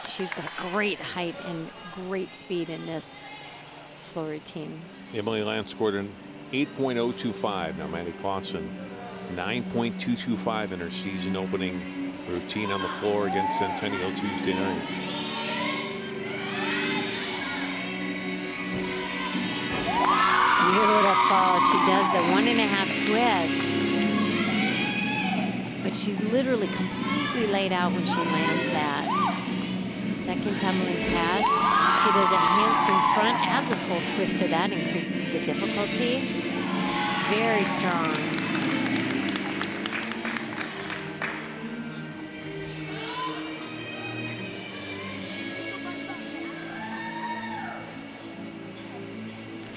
she's got great height and great speed in this floor routine. Emily Lance scored an 8.025. Now Maddie Clausen, 9.225 in her season opening routine on the floor against Centennial Tuesday night. Beautiful. She does the 1.5 twist. But she's literally completely laid out when she lands that. Second tumbling pass. She does a handspring front, adds a full twist to that, increases the difficulty. Very strong.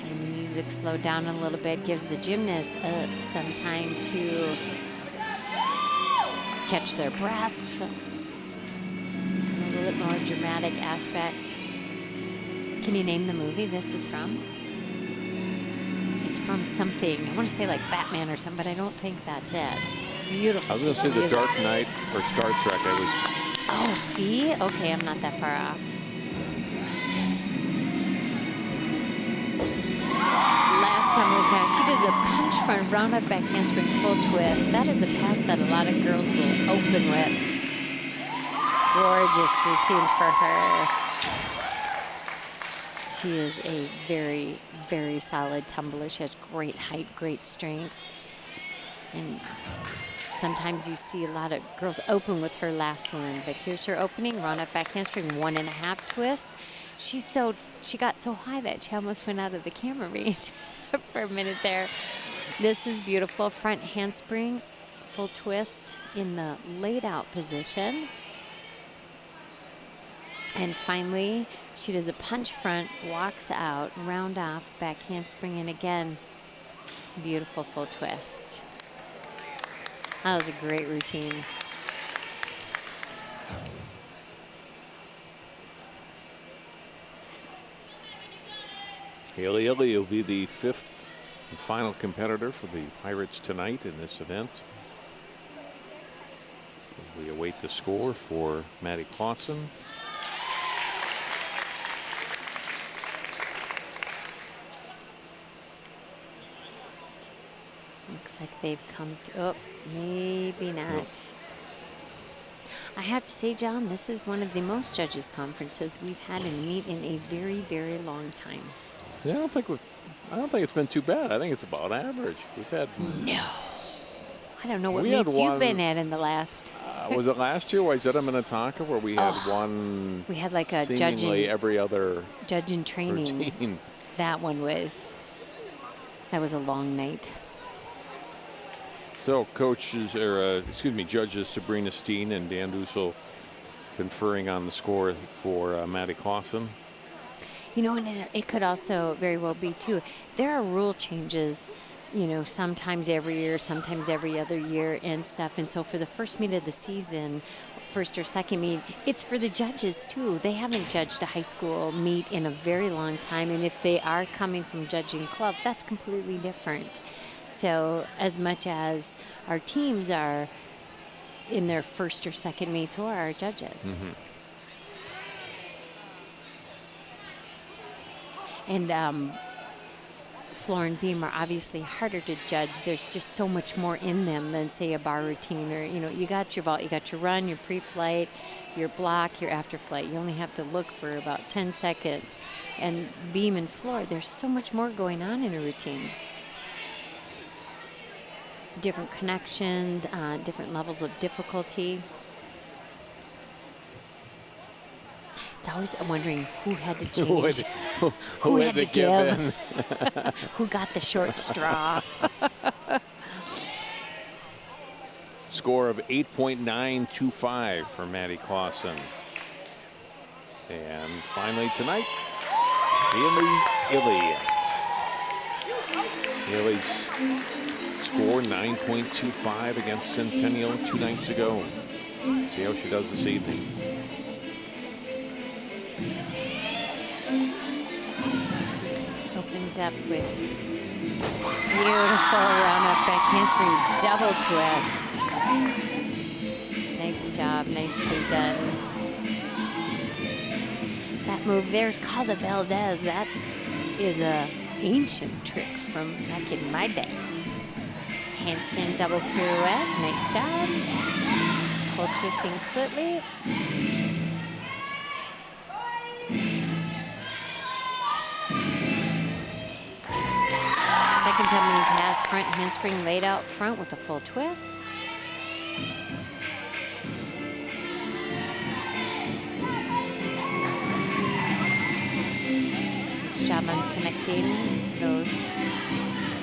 And the music slowed down a little bit, gives the gymnast some time to catch their breath. A little bit more dramatic aspect. Can you name the movie this is from? It's from something. I want to say like Batman or something, but I don't think that's it. Beautiful. I was going to say The Dark Knight or Star Trek. Oh, see? Okay, I'm not that far off. Last time we passed, she does a punch front, round up back handspring full twist. That is a pass that a lot of girls will open with. Gorgeous routine for her. She is a very, very solid tumbler. She has great height, great strength. And Sometimes you see a lot of girls open with her last one, but here's her opening, round up back handspring, 1.5 twist. She got so high that she almost went out of the camera range for a minute there. This is beautiful, front handspring, full twist in the laid out position. And finally, she does a punch front, walks out, round off, back handspring, and again, beautiful full twist. That was a great routine. Haley Illy will be the 5th and final competitor for the Pirates tonight in this event. We await the score for Maddie Clausen. Looks like they've come to, oh, maybe not. Nope. I have to say, John, this is one of the most judges' conferences we've had in meet in a very, very long time. Yeah, I don't think it's been too bad. I think it's about average. We've had I don't know what meets you've been at in the last. Was it last year? Was it in Minneapolis where we had one? We had like a seemingly every other judge in training. Routine. That was a long night. So judges Sabrina Steen and Dan Dussel conferring on the score for Maddie Clausen. You know, and it could also very well be, too, there are rule changes, you know, sometimes every year, sometimes every other year and stuff. And so for the first meet of the season, first or second meet, it's for the judges, too. They haven't judged a high school meet in a very long time. And if they are coming from judging club, that's completely different. So as much as our teams are in their first or second meet, so are our judges. Mm-hmm. And floor and beam are obviously harder to judge. There's just so much more in them than, say, a bar routine. Or, you know, you got your vault, you got your run, your pre-flight, your block, your after-flight. You only have to look for about 10 seconds. And beam and floor, there's so much more going on in a routine. Different connections, different levels of difficulty. It's always wondering who had to change, who had to give, who got the short straw. Score of 8.925 for Maddie Clausen. And finally tonight, Illy's score 9.25 against Centennial 2 nights ago. See how she does this evening. Opens up with beautiful round up back handspring double twist. Nice job, nicely done. That move there is called a Valdez. That is a ancient trick from back in my day. Handstand double pirouette, nice job. Full twisting split leap. Second tumbling pass, front handspring laid out front with a full twist. Nice job on connecting those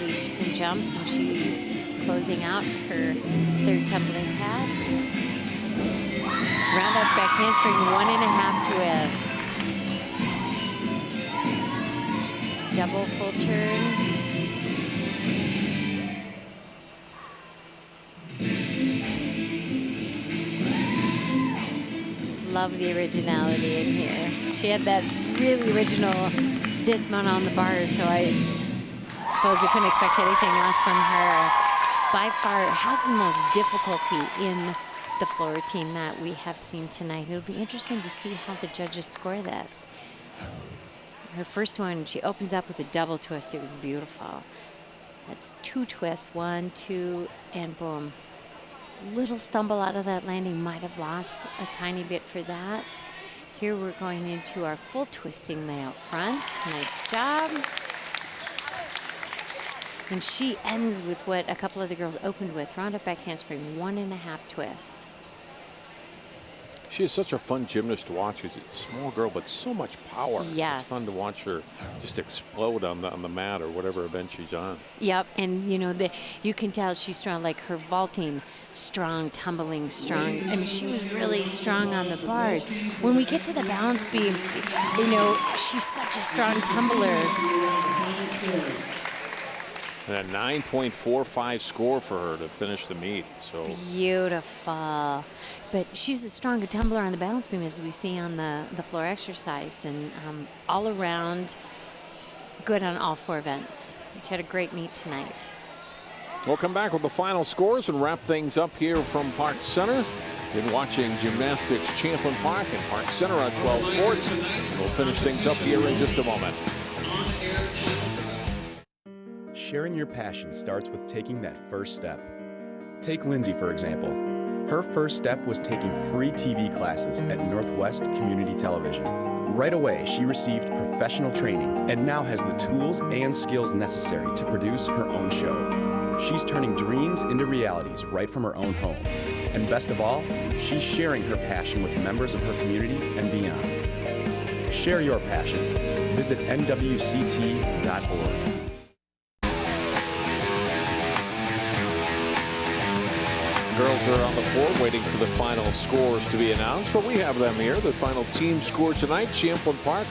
leaps and jumps, and she's closing out her third tumbling pass. Round up back handspring, 1.5 twist. Double full turn. Love the originality in here. She had that really original dismount on the bars, so I suppose we couldn't expect anything less from her. By far, has the most difficulty in the floor routine that we have seen tonight. It'll be interesting to see how the judges score this. Her first one, she opens up with a double twist. It was beautiful. That's 2 twists, 1, 2, and boom. Little stumble out of that landing, might have lost a tiny bit for that. Here we're going into our full twisting layout front. Nice job. And she ends with what a couple of the girls opened with, round-up back handspring, 1.5 twists. She is such a fun gymnast to watch. She's a small girl, but so much power. Yes. It's fun to watch her just explode on the mat or whatever event she's on. Yep, and you know, you can tell she's strong, like her vaulting, strong, tumbling, strong. I mean, she was really strong on the bars. When we get to the balance beam, you know, she's such a strong tumbler. And a 9.45 score for her to finish the meet. So Beautiful. But she's as strong a tumbler on the balance beam as we see on the floor exercise, and all around good on all 4 events. She had a great meet tonight. we'll come back with the final scores and wrap things up here from Park Center. Been watching Gymnastics Champlin Park and Park Center on 12 Sports. We'll finish things up here in just a moment. Sharing your passion starts with taking that first step. Take Lindsay, for example. Her first step was taking free TV classes at Northwest Community Television. Right away, she received professional training and now has the tools and skills necessary to produce her own show. She's turning dreams into realities right from her own home. And best of all, she's sharing her passion with members of her community and beyond. Share your passion. Visit nwct.org. Girls are on the floor waiting for the final scores to be announced, but we have them here. The final team score tonight, Champlin Park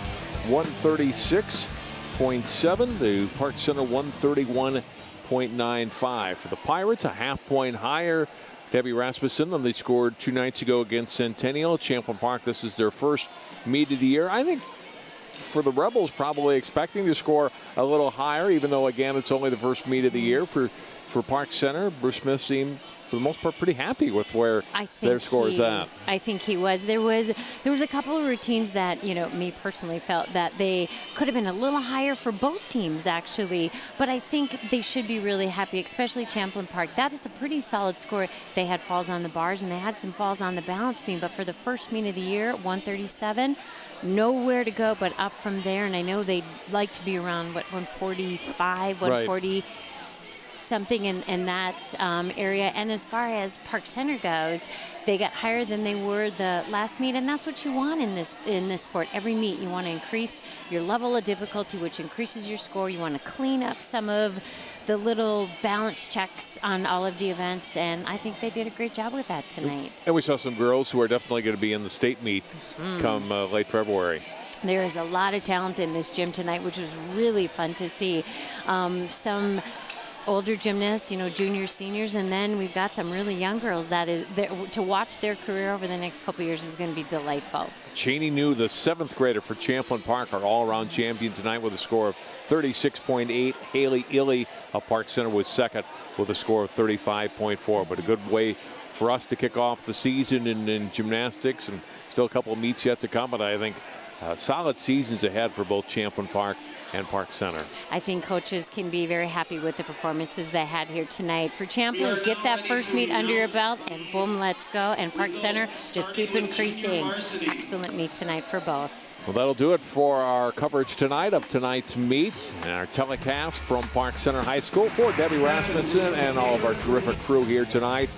136.7 to Park Center 131.95. For the Pirates, a half point higher. Debbie Rasmussen than they scored 2 nights ago against Centennial. Champlin Park, this is their first meet of the year. I think for the Rebels, probably expecting to score a little higher, even though, again, it's only the first meet of the year for Park Center. Bruce Smith seemed, for the most part, pretty happy with where their score is at. I think he was. There was a couple of routines that, you know, me personally felt that they could have been a little higher for both teams, actually. But I think they should be really happy, especially Champlin Park. That is a pretty solid score. They had falls on the bars and they had some falls on the balance beam. But for the first meet of the year, 137, nowhere to go but up from there. And I know they'd like to be around, 145, 140. Right. Something in that area. And as far as Park Center goes, they got higher than they were the last meet, and that's what you want in this sport. Every meet, you want to increase your level of difficulty, which increases your score. You want to clean up some of the little balance checks on all of the events, and I think they did a great job with that tonight. And we saw some girls who are definitely going to be in the state meet come late February. There is a lot of talent in this gym tonight, which was really fun to see. Some older gymnasts, you know, juniors, seniors, and then we've got some really young girls to watch their career over the next couple of years is going to be delightful. Cheney New, the 7th grader for Champlin Park, our all-around champion tonight with a score of 36.8. Haley Illy of Park Center was second with a score of 35.4. But a good way for us to kick off the season in gymnastics, and still a couple of meets yet to come, but I think solid seasons ahead for both Champlin Park and Park Center. I think coaches can be very happy with the performances they had here tonight. For Champlin, get that first meet under your belt and boom, let's go. And Park Center, just keep increasing. Excellent meet tonight for both. Well, that'll do it for our coverage tonight of tonight's meet and our telecast from Park Center High School. For Debbie Rasmussen and all of our terrific crew here tonight,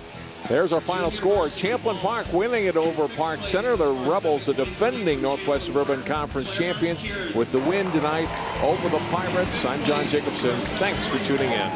there's our final score. Champlin Park winning it over Park Center. The Rebels, the defending Northwest Suburban Conference champions, with the win tonight over the Pirates. I'm John Jacobson. Thanks for tuning in.